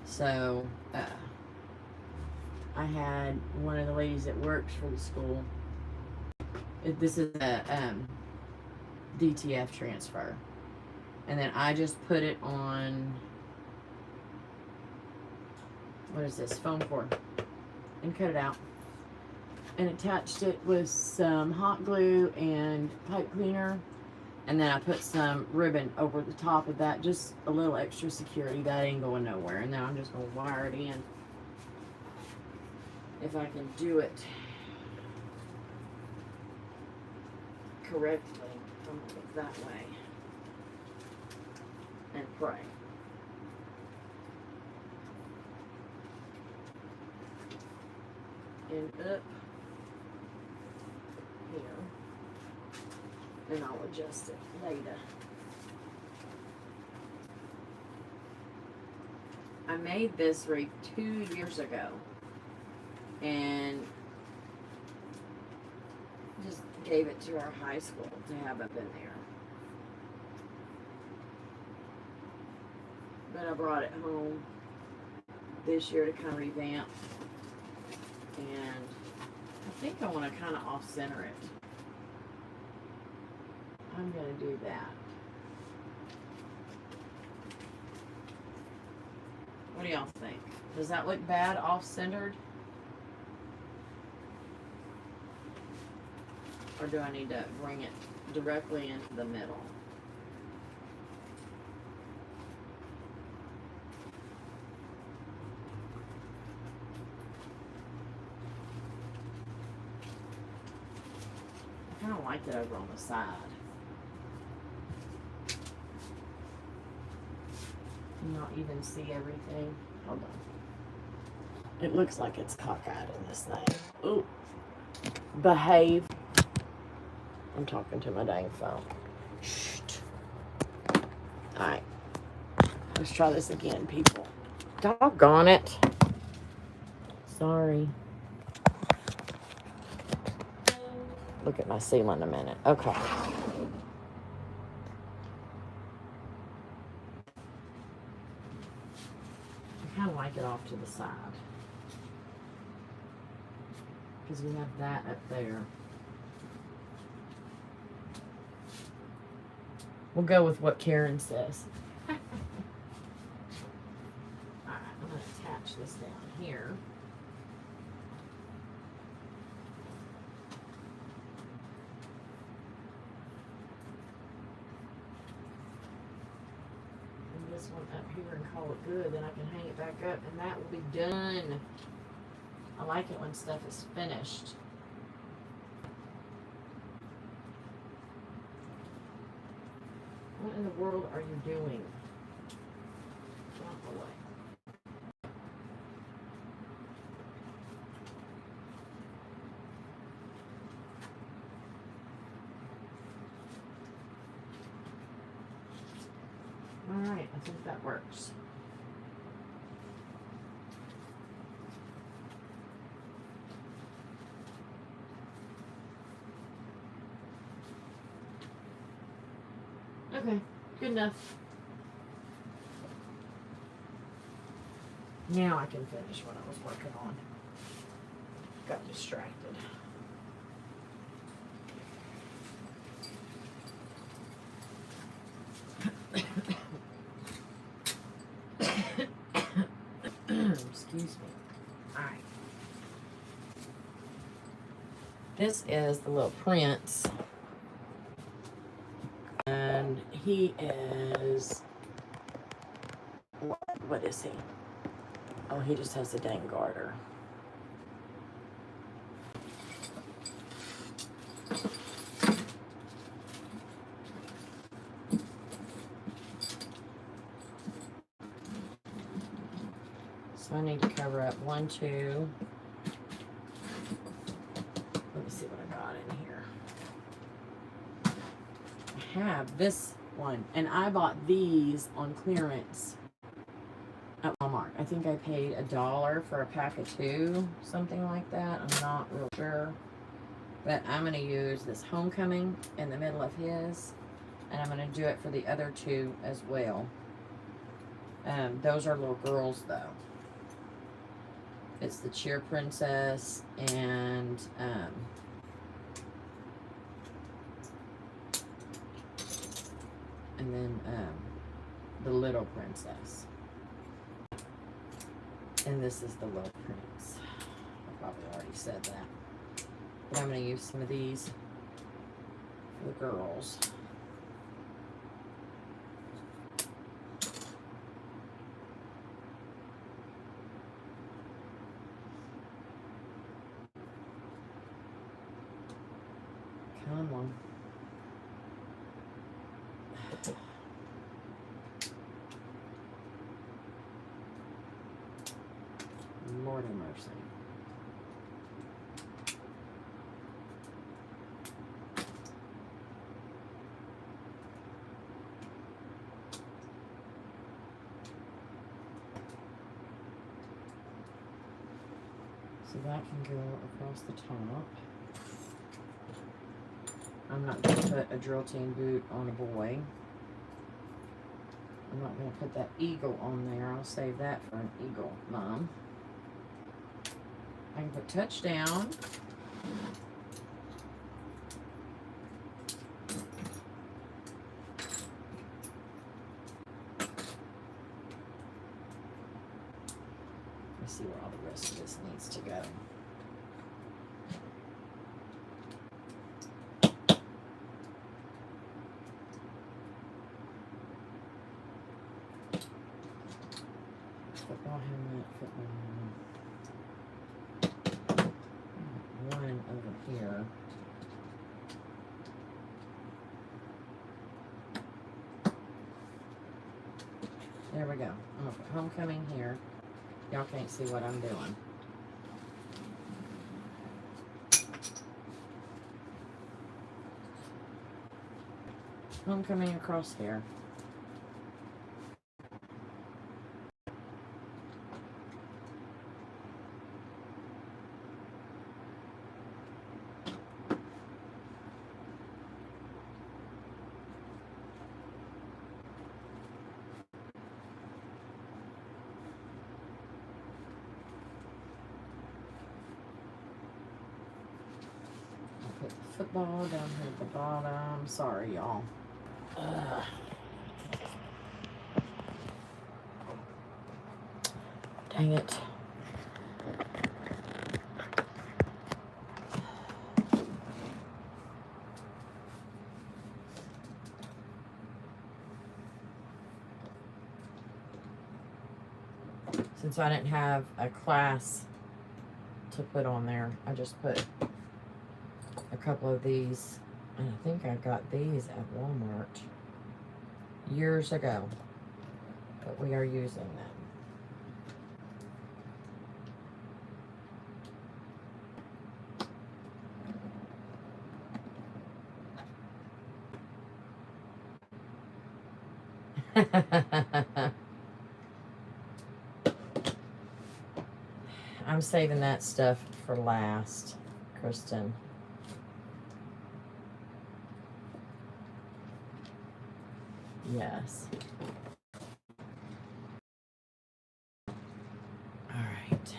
So, I had one of the ladies that works for the school. This is a DTF transfer. And then I just put it on, what is this, foam cord, and cut it out. And attached it with some hot glue and pipe cleaner. And then I put some ribbon over the top of that, just a little extra security. That ain't going nowhere. And now I'm just going to wire it in, if I can do it correctly. I'm going to look that way and pray. And up here. And I'll adjust it later. I made this wreath 2 years ago. And just gave it to our high school to have up in there. But I brought it home this year to kind of revamp. And I think I want to kind of off-center it. I'm going to do that. What do y'all think? Does that look bad off-centered? Or do I need to bring it directly into the middle? I kind of like it over on the side. Not even see everything. Hold on. It looks like it's cockeyed in this thing. Ooh. Behave. I'm talking to my dang phone. Shh. Alright. Let's try this again, people. Doggone it. Sorry. Look at my ceiling a minute. Okay. I kind of like it off to the side. Because we have that up there. We'll go with what Karen says. Alright, I'm going to attach this down here. And this one up here and call it good. Then I can hang it back up and that will be done. I like it when stuff is finished. What in the world are you doing? Drop away. Alright, I think that works. Okay, good enough. Now I can finish what I was working on. Got distracted. Excuse me. Alright. This is the little prince. And he is, what is he? Oh, he just has a dang garter. So I need to cover up 1, 2. Let me see what I got in here. I have this one, and I bought these on clearance at Walmart. I think I paid $1 for a pack of 2, something like that. I'm not real sure. But I'm going to use this Homecoming in the middle of his. And I'm going to do it for the other 2 as well. Those are little girls, though. It's the Cheer Princess and then the Little Princess. And this is the Little Prince. I probably already said that. But I'm going to use some of these for the girls. Come on. Lord have mercy. So that can go across the top. I'm not going to put a drill team boot on a boy. I'm not going to put that eagle on there. I'll save that for an eagle, Mom. I can put touchdown. Let's see where all the rest of this needs to go. Football helmet, football helmet. One over here. There we go. I'm gonna put Homecoming here. Y'all can't see what I'm doing. Homecoming across here. Put the football down here at the bottom. Sorry, y'all. Dang it. Since I didn't have a class to put on there, I just put a couple of these, and I think I got these at Walmart years ago, but we are using them. I'm saving that stuff for last, Kristen. Yes. All right.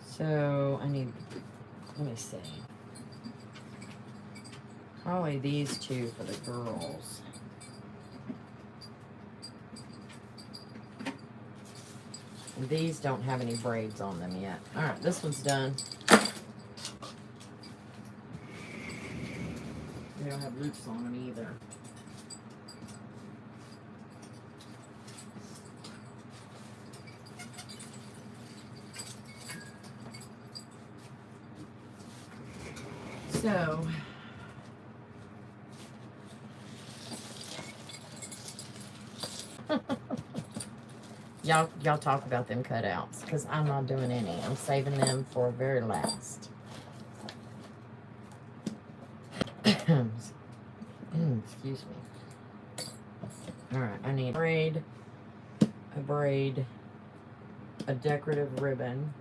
So I need, let me see. Probably these 2 for the girls. And these don't have any braids on them yet. All right, this one's done. They don't have loops on them either. So, y'all talk about them cutouts, because I'm not doing any. I'm saving them for very last. Excuse me. Alright, I need a braid, a decorative ribbon,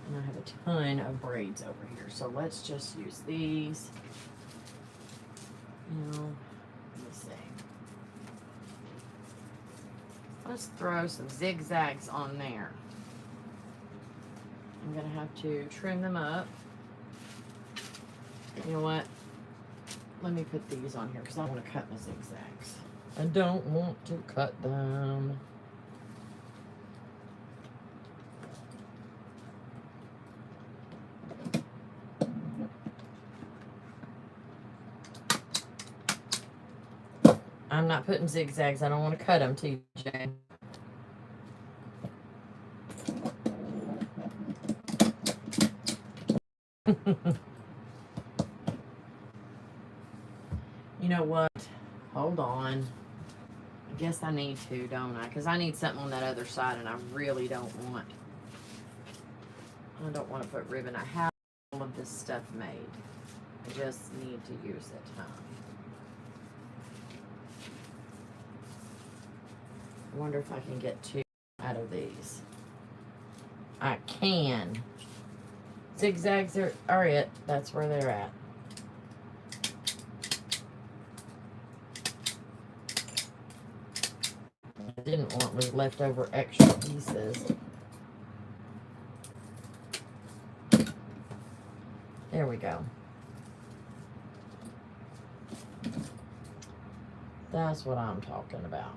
and I have a ton of braids over here. So let's just use these. Let me see. Let's throw some zigzags on there. I'm going to have to trim them up. You know what? Let me put these on here because I want to cut my zigzags. I don't want to cut them. I'm not putting zigzags. I don't want to cut them, TJ. You know what? Hold on. I guess I need to, don't I? Because I need something on that other side, and I really don't want. I don't want to put ribbon. I have all of this stuff made. I just need to use it, huh? I wonder if I can get 2 out of these. I can. Zigzags are it. That's where they're at. I didn't want was leftover extra pieces. There we go. That's what I'm talking about.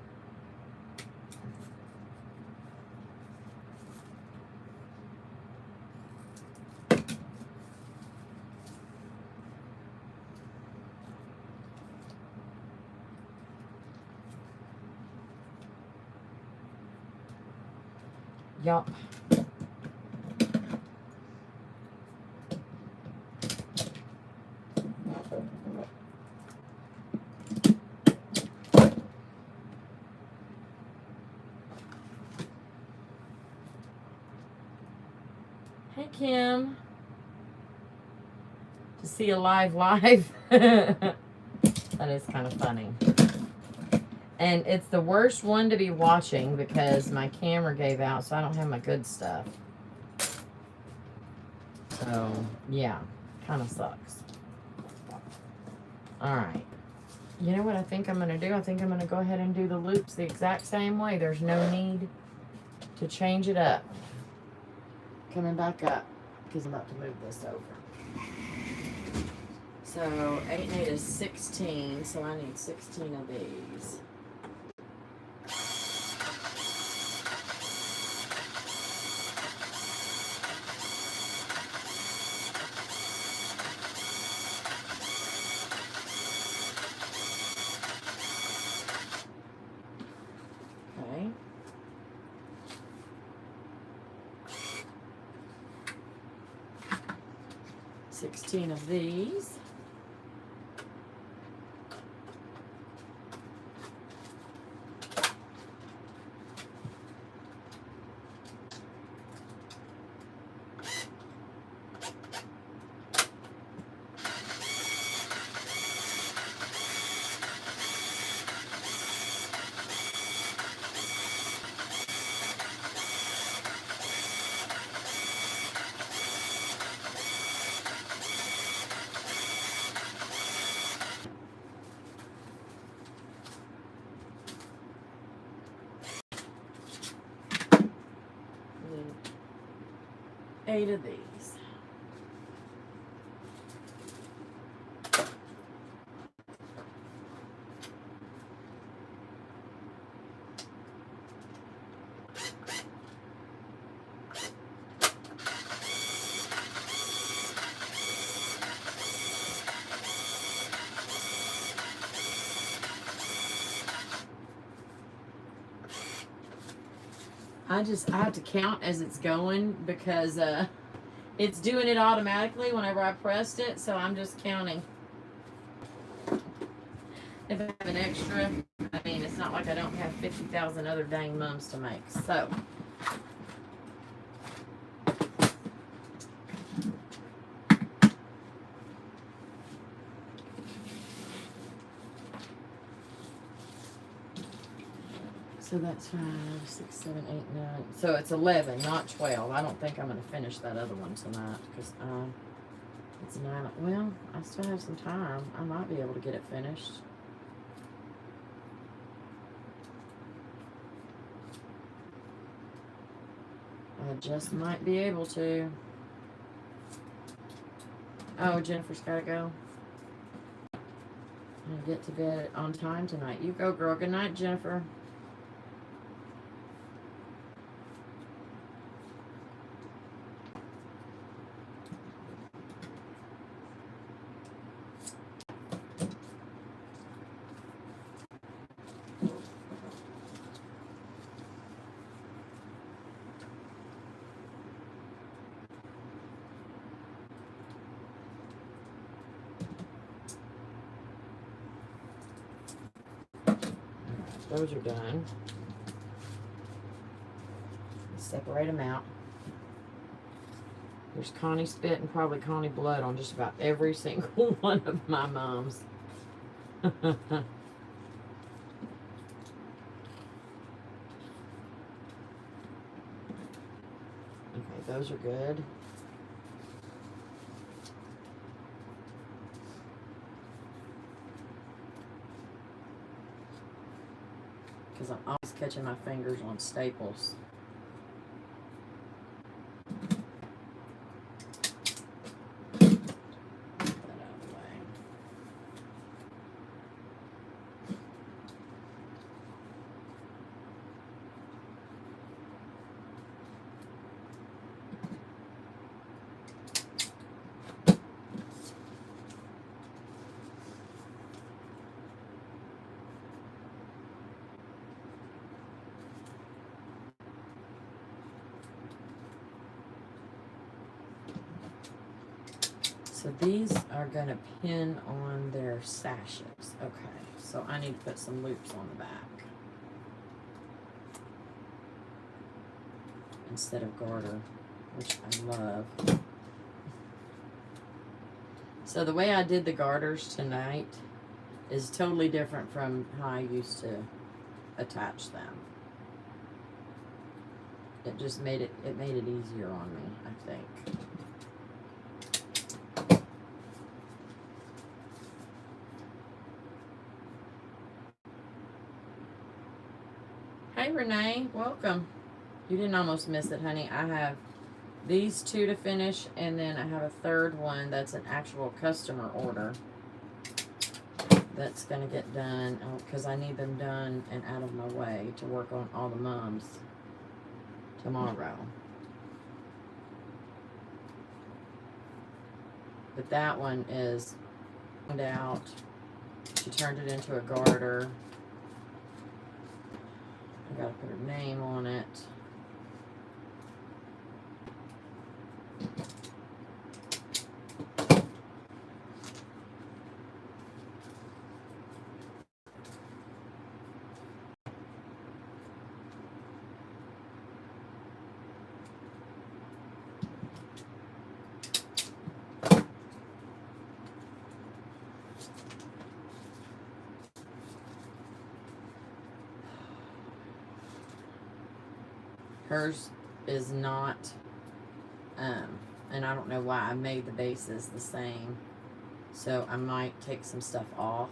Yup. Hey, Kim. To see a live. That is kind of funny. And it's the worst one to be watching because my camera gave out, so I don't have my good stuff. So, yeah, kind of sucks. Alright. You know what I think I'm going to do? I think I'm going to go ahead and do the loops the exact same way. There's no need to change it up. Coming back up because I'm about to move this over. So, 8 and 8 is 16, so I need 16 of these. Okay. $16 of these. And 8 of these. I have to count as it's going because it's doing it automatically whenever I pressed it, so I'm just counting. If I have an extra, I mean, it's not like I don't have 50,000 other dang mums to make. So, So that's 5, 6, 7, 8, 9. So it's 11, not 12. I don't think I'm going to finish that other one tonight because it's 9. Well, I still have some time. I might be able to get it finished. I just might be able to. Oh, Jennifer's got to go. I get to bed on time tonight. You go, girl. Good night, Jennifer. Those are done. Separate them out. There's Connie spit and probably Connie blood on just about every single one of my mums. Okay, those are good. Because I'm always catching my fingers on staples. Get that out of the way. So these are going to pin on their sashes. Okay, so I need to put some loops on the back instead of garter, which I love. So the way I did the garters tonight is totally different from how I used to attach them. It just made it easier on me, I think. Hey Renee, welcome. You didn't almost miss it, honey. I have these 2 to finish, and then I have a third one that's an actual customer order that's going to get done because I need them done and out of my way to work on all the mums tomorrow. But that one is out. She turned it into a garter. I gotta put her name on it. Hers is not, and I don't know why I made the bases the same. So I might take some stuff off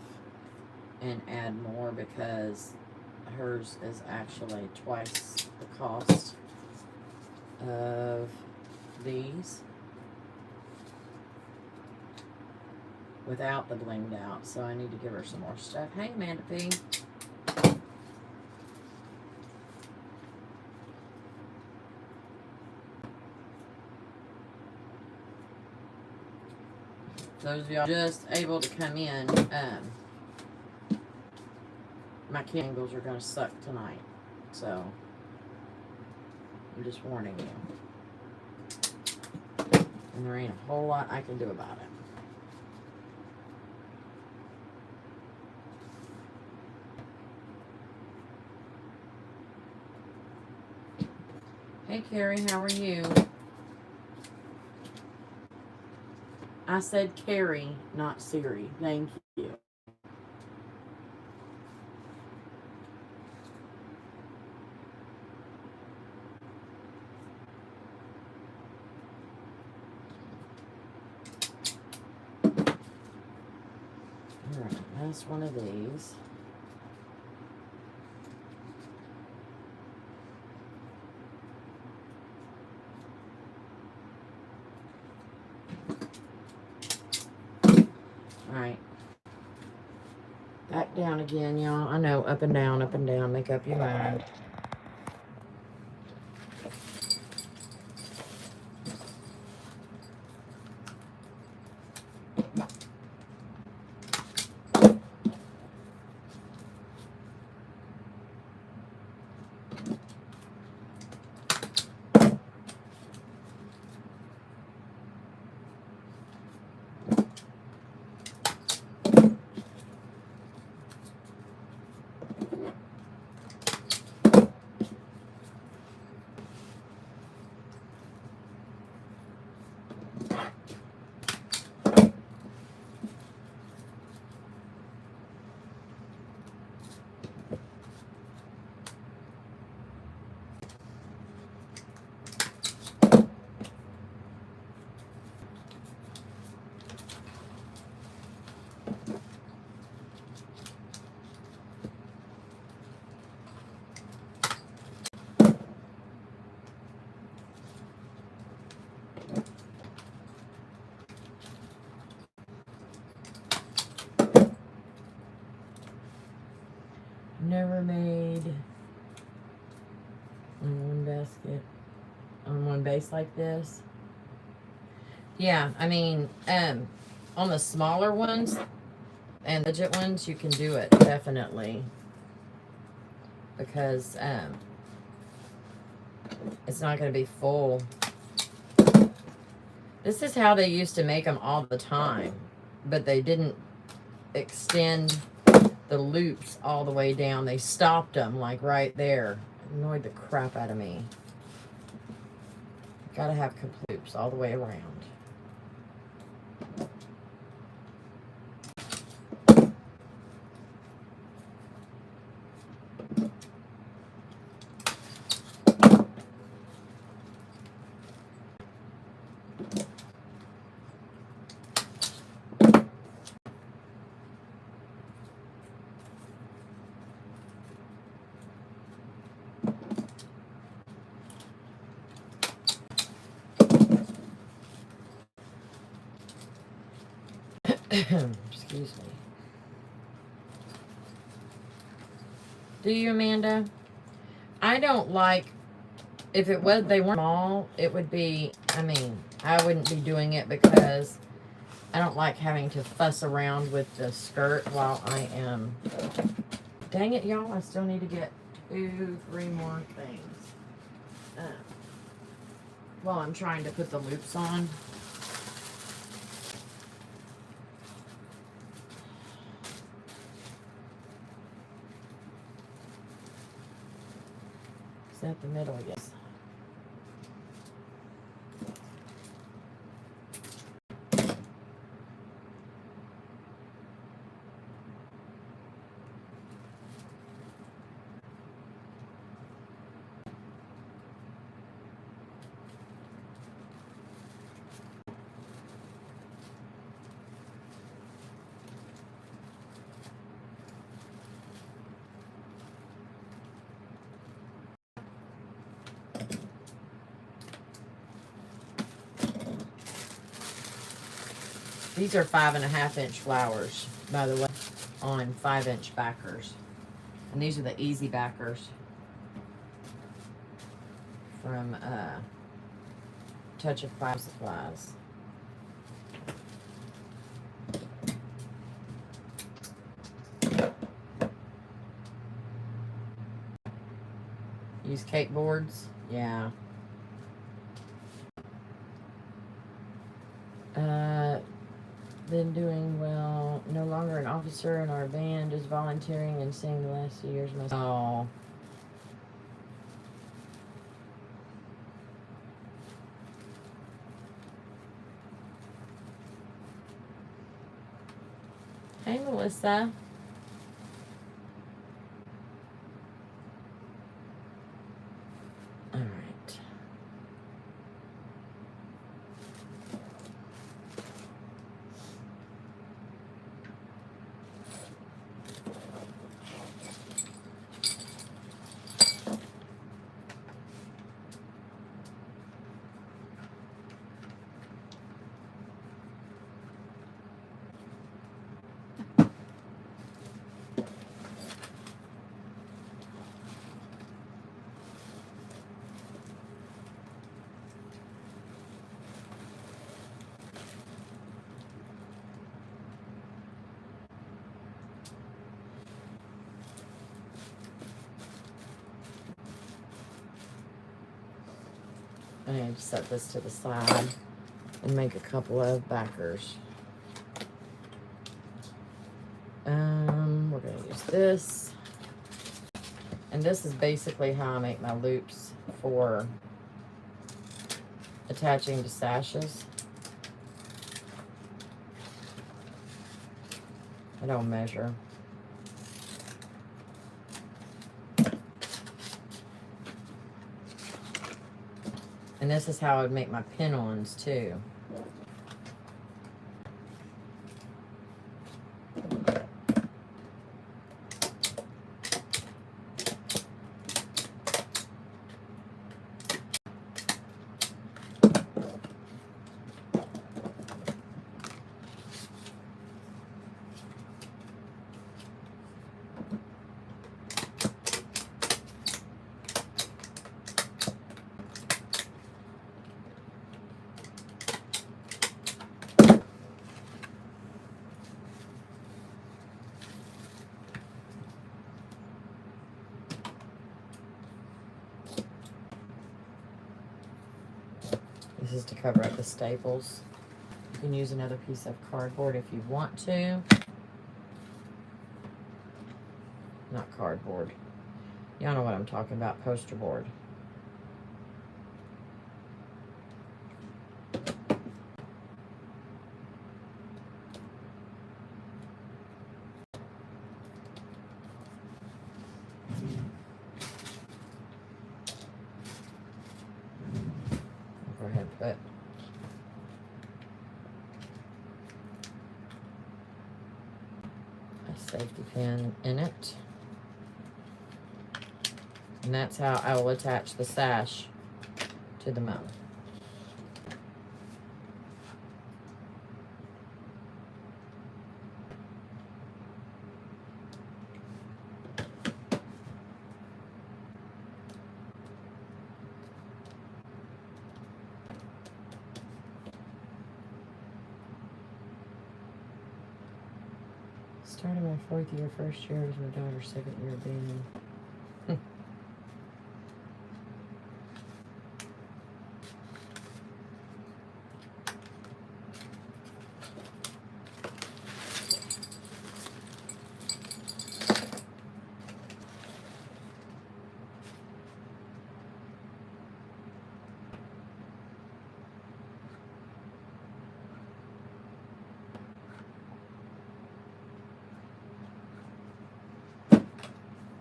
and add more because hers is actually twice the cost of these without the blinged out. So I need to give her some more stuff. Hey, Amanda P. Those of y'all just able to come in, my candles are going to suck tonight. So, I'm just warning you. And there ain't a whole lot I can do about it. Hey, Carrie, how are you? I said Carrie, not Siri. Thank you. Last one of these. Alright. Back down again, y'all. I know, up and down, up and down. Make up your mind. Never made on one basket, on one base like this. Yeah, I mean, on the smaller ones and legit ones, you can do it, definitely. Because, it's not going to be full. This is how they used to make them all the time. But they didn't extend the loops all the way down. They stopped them, like, right there. Annoyed the crap out of me. Gotta have complete loops all the way around. Excuse me. Do you, Amanda? I don't like, if it was, they weren't small, it would be, I mean, I wouldn't be doing it because I don't like having to fuss around with the skirt while I am, dang it, y'all, I still need to get 2, 3 more things. While I'm trying to put the loops on. Is that the middle? Yes. These are 5.5-inch flowers, by the way, on 5-inch backers. And these are the easy backers from Touch of Five Supplies. Use cake boards? Yeah. Been doing well. No longer an officer in our band, just volunteering and singing the last 2 years myself. Oh. Hey, Melissa. All right. I need to set this to the side and make a couple of backers. We're going to use this. And this is basically how I make my loops for attaching to sashes. I don't measure. And this is how I would make my pin-ons too. This is to cover up the staples. You can use another piece of cardboard if you want to. Not cardboard. Y'all know what I'm talking about, poster board. Go ahead and put a safety pin in it. And that's how I will attach the sash to the mount. Started my 4th year, first year was my daughter's 2nd year being.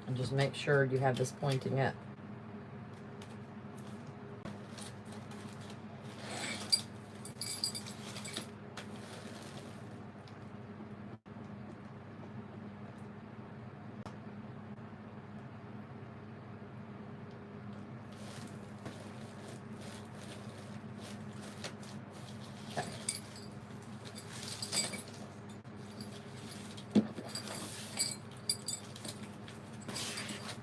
And just make sure you have this pointing up. Okay.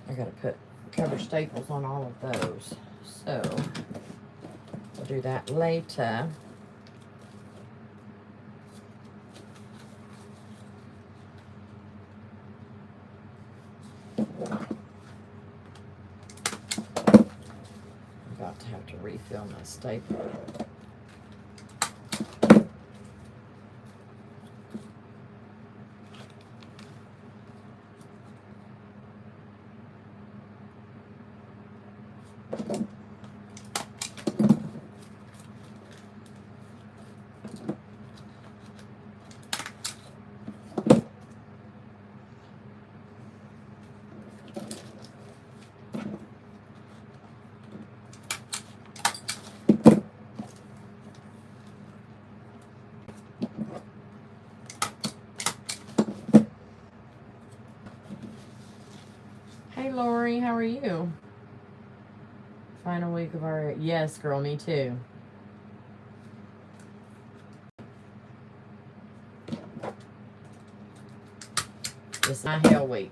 I gotta put cover staples on all of those, so we'll do that later. I'm about to have to refill my stapler. Hey Lori, how are you? Final week of our, yes girl, me too. It's my hell week.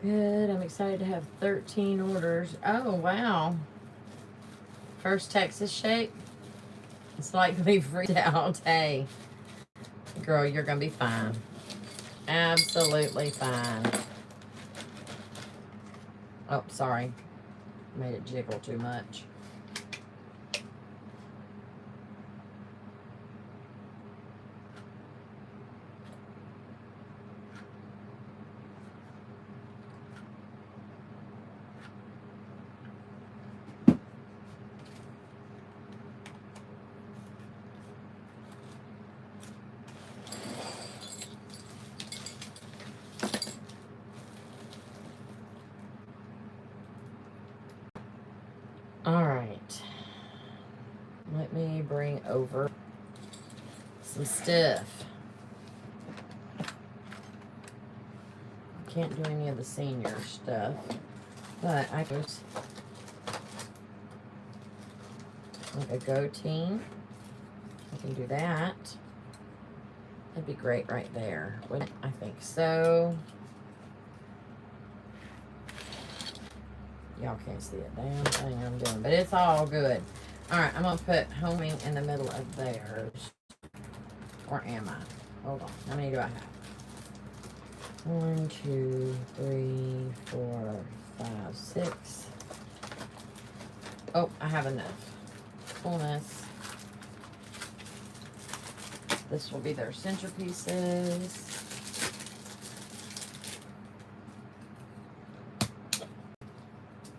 Good. I'm excited to have 13 orders. Oh, wow. First Texas shake. It's likely freaked out. Hey, girl, you're going to be fine. Absolutely fine. Oh, sorry. Made it jiggle too much. All right. Let me bring over some stuff. Can't do any of the senior stuff, but I just like a Go Team. I can do that. That'd be great right there. Wouldn't I think so? Y'all can't see a damn thing I'm doing, but it's all good. All right, I'm gonna put homing in the middle of theirs. Or am I? Hold on. How many do I have? 1, 2, 3, 4, 5, 6. Oh, I have enough. Fullness. This will be their centerpieces.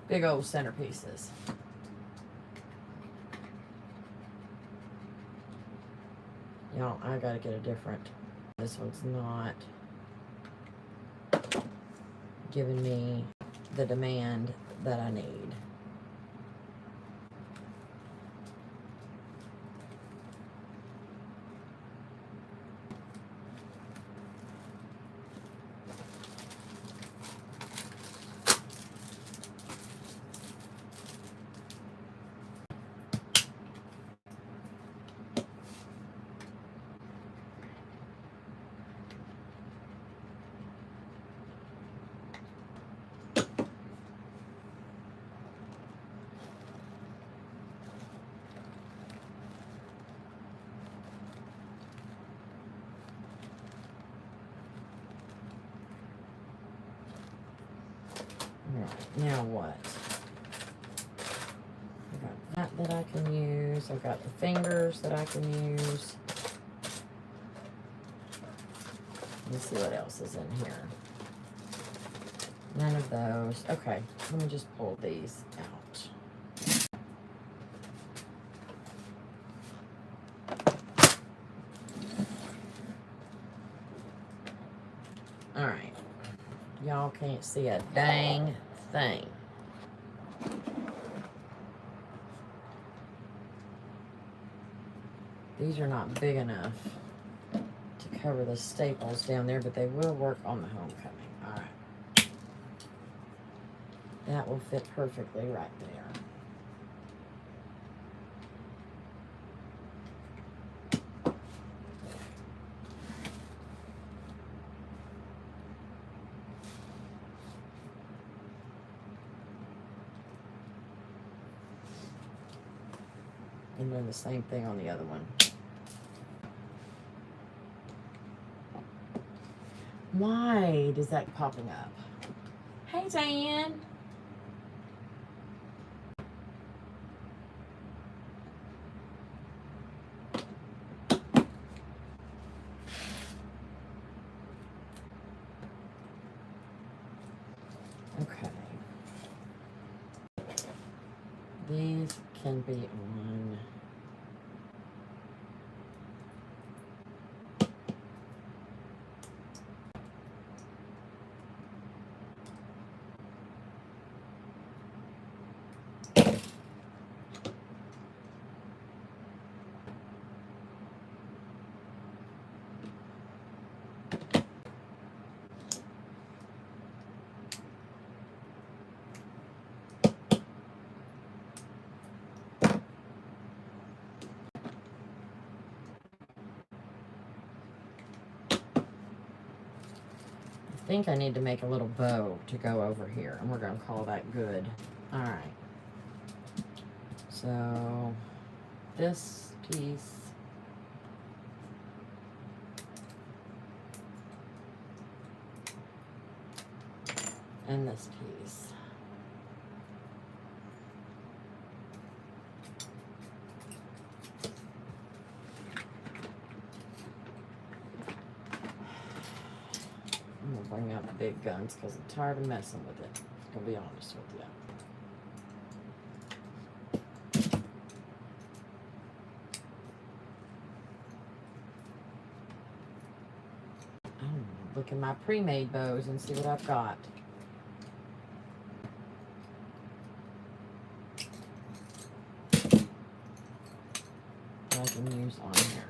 Big old centerpieces. Y'all, I gotta get a different. This one's not giving me the demand that I need. Alright, now what? I got that I can use. I've got the fingers that I can use. Let's see what else is in here. None of those. Okay, let me just pull these out. Alright. Y'all can't see a dang thing. These are not big enough to cover the staples down there, but they will work on the homecoming. Alright. That will fit perfectly right there. And then the same thing on the other one. Why does that keep popping up? Hey, Diane. Okay. These can be on. think I need to make a little bow to go over here, and we're going to call that good. All right. So this piece and this piece. I'm gonna bring out the big guns because I'm tired of messing with it. I'll be honest with you. Look at my pre-made bows and see what I've got. I can use on here.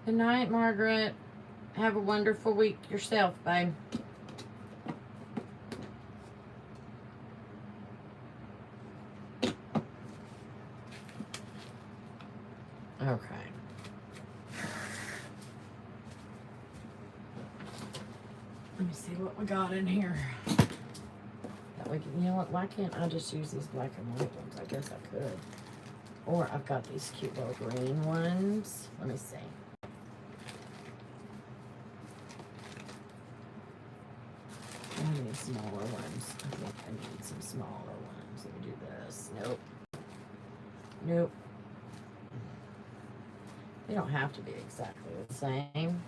Good night, Margaret. Have a wonderful week yourself, babe. Okay. Let me see what we got in here. That we can, you know what? Why can't I just use these black and white ones? I guess I could. Or I've got these cute little green ones. Let me see. I need smaller ones. I think I need some smaller ones. Let me do this. Nope. Nope. They don't have to be exactly the same.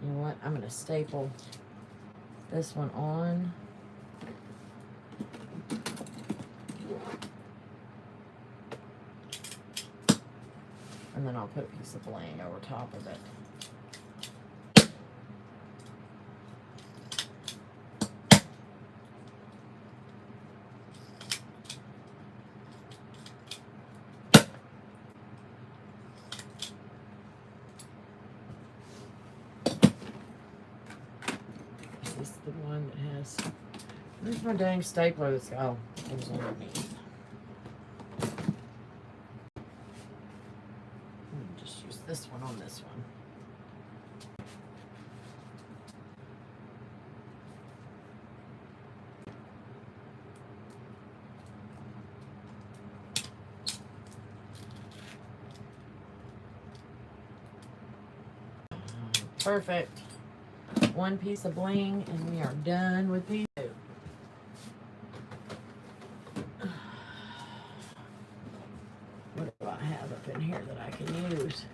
You know what? I'm going to staple this one on. And then I'll put a piece of bling over top of it. This is the one that has... Where's my dang stapler? Oh, it was underneath. Just use this one on this one. Perfect. One piece of bling and we are done with these two. What do I have up in here that I can use?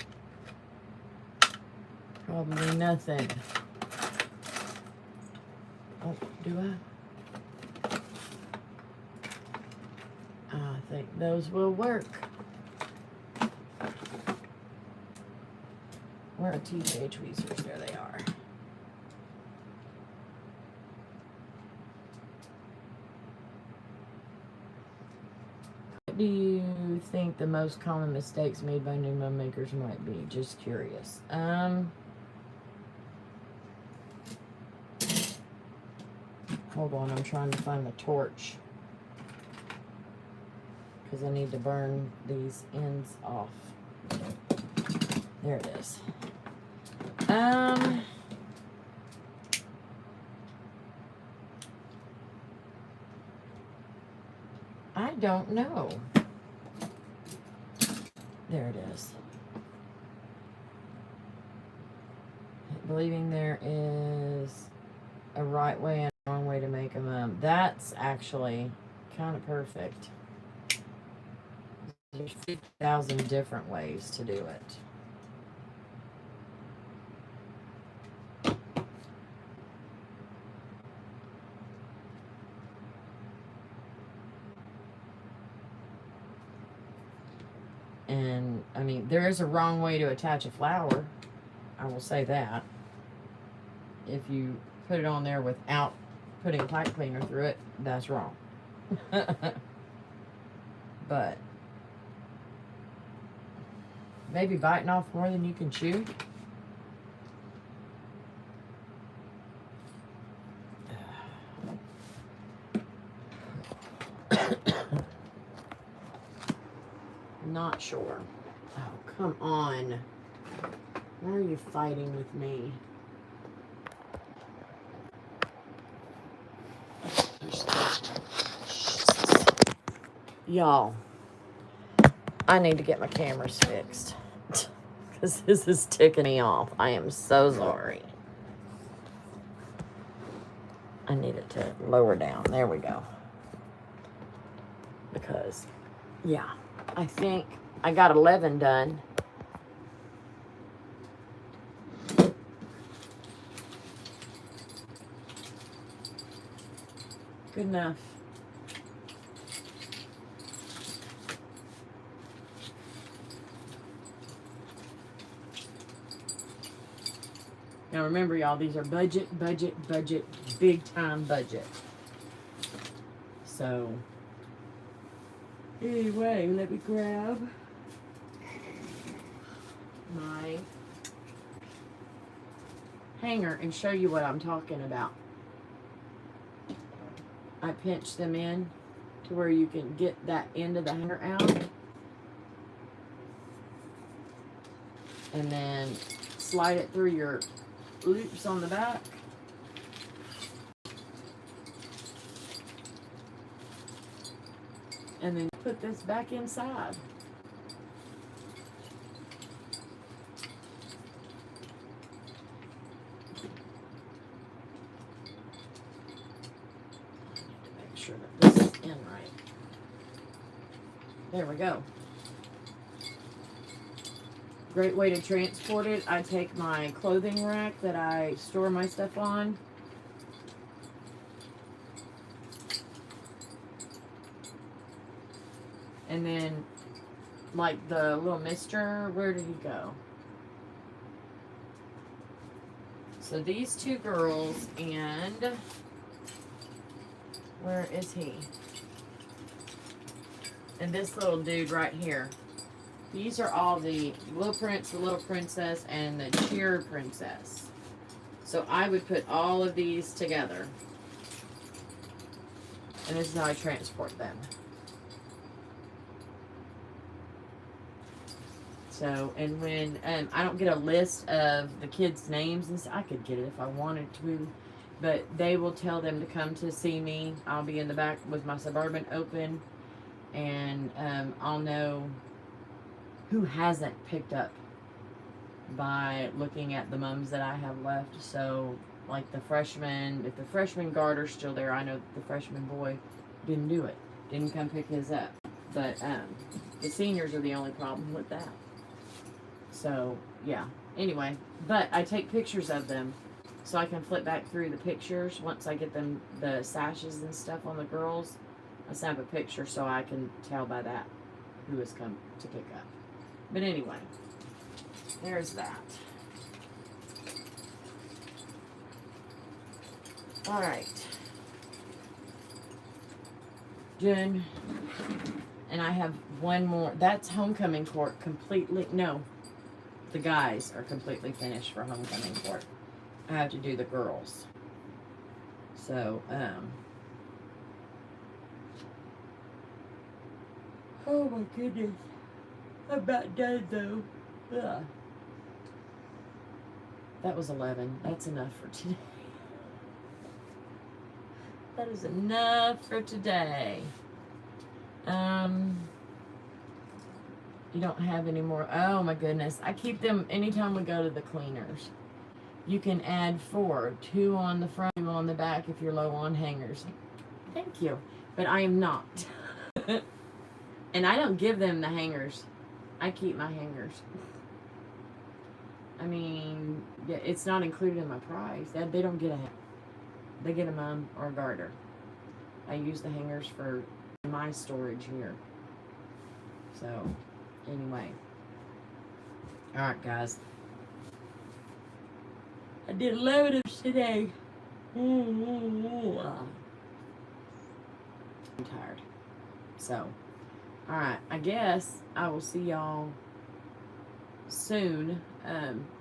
Probably nothing. Oh, do I? I think those will work. Where are TJ tweezers? There they are. What do you think the most common mistakes made by new mum makers might be? Just curious. Hold on, I'm trying to find the torch. Because I need to burn these ends off. There it is. I don't know. There it is. Believing there is a right way and a wrong way to make them. That's actually kind of perfect. There's 50,000 different ways to do it. And, I mean, there is a wrong way to attach a flower. I will say that. If you put it on there without putting a pipe cleaner through it, that's wrong. But maybe biting off more than you can chew. Not sure. Oh, come on. Why are you fighting with me? Y'all, I need to get my cameras fixed. Because this is ticking me off. I am so sorry. I need it to lower down. There we go. Because, yeah, I think I got 11 done. Good enough. Now remember, y'all, these are budget, big time budget. So, anyway, let me grab my hanger and show you what I'm talking about. I pinch them in to where you can get that end of the hanger out. And then slide it through your loops on the back. And then put this back inside. Make sure that this is in right. There we go. Great way to transport it. I take my clothing rack that I store my stuff on. And then, like the little mister, where did he go? So these two girls and, where is he? And this little dude right here. These are all the Little Prince, the Little Princess, and the Cheer Princess. So I would put all of these together. And this is how I transport them. So, and when, I don't get a list of the kids' names and stuff. I could get it if I wanted to. But they will tell them to come to see me. I'll be in the back with my Suburban open. And I'll know who hasn't picked up by looking at the mums that I have left. So, like the freshman, if the freshman garter's still there, I know the freshman boy didn't do it. Didn't come pick his up. But the seniors are the only problem with that. So, yeah. Anyway, but I take pictures of them so I can flip back through the pictures. Once I get them, the sashes and stuff on the girls, I snap a picture so I can tell by that who has come to pick up. But anyway, there's that. All right. Done. And I have one more. That's homecoming court completely. No, the guys are completely finished for homecoming court. I have to do the girls. So, oh my goodness. I'm about done though. Ugh. That was 11. That's enough for today. That is enough for today. You don't have any more. Oh my goodness. I keep them anytime we go to the cleaners. You can add 4. 2 on the front, 2 on the back if you're low on hangers. Thank you. But I am not. And I don't give them the hangers. I keep my hangers. I mean, yeah, it's not included in my price. They don't get a hanger. They get a mum or a garter. I use the hangers for my storage here. So, Anyway. Alright, guys. I did 11 of today. I'm tired. So, alright. I guess I will see y'all soon.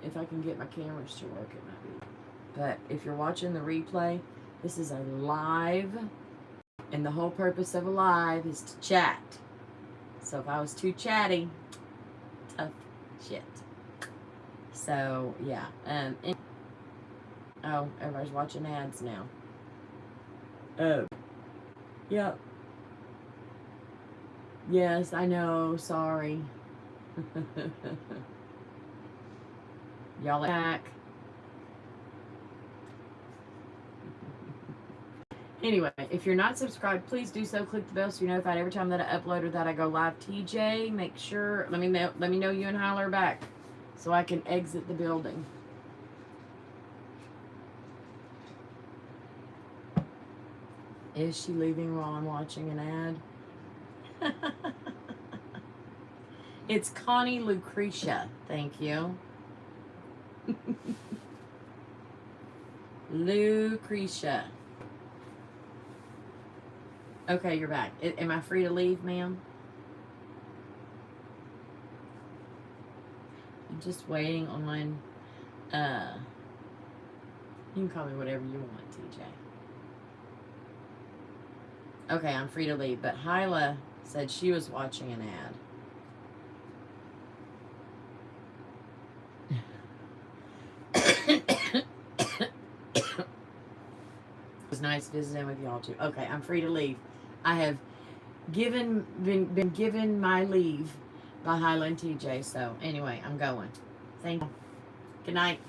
If I can get my cameras to work, it might be. But if you're watching the replay, this is a live. And the whole purpose of a live is to chat. So if I was too chatty, tough shit. So, yeah. Oh, everybody's watching ads now. Oh. Yep. Yes, I know. Sorry. Y'all are back. Anyway, if you're not subscribed, please do so. Click the bell so you're notified every time that I upload or that I go live. TJ, make sure, let me know you and Hyler are back so I can exit the building. Is she leaving while I'm watching an ad? It's Connie Lucretia. Thank you. Lucretia. Okay, you're back. Am I free to leave, ma'am? I'm just waiting on, you can call me whatever you want, TJ. Okay, I'm free to leave, but Hyla said she was watching an ad. It was nice visiting with y'all too. Okay, I'm free to leave. I have been given my leave by Hyla and TJ, so anyway, I'm going. Thank you. Good night.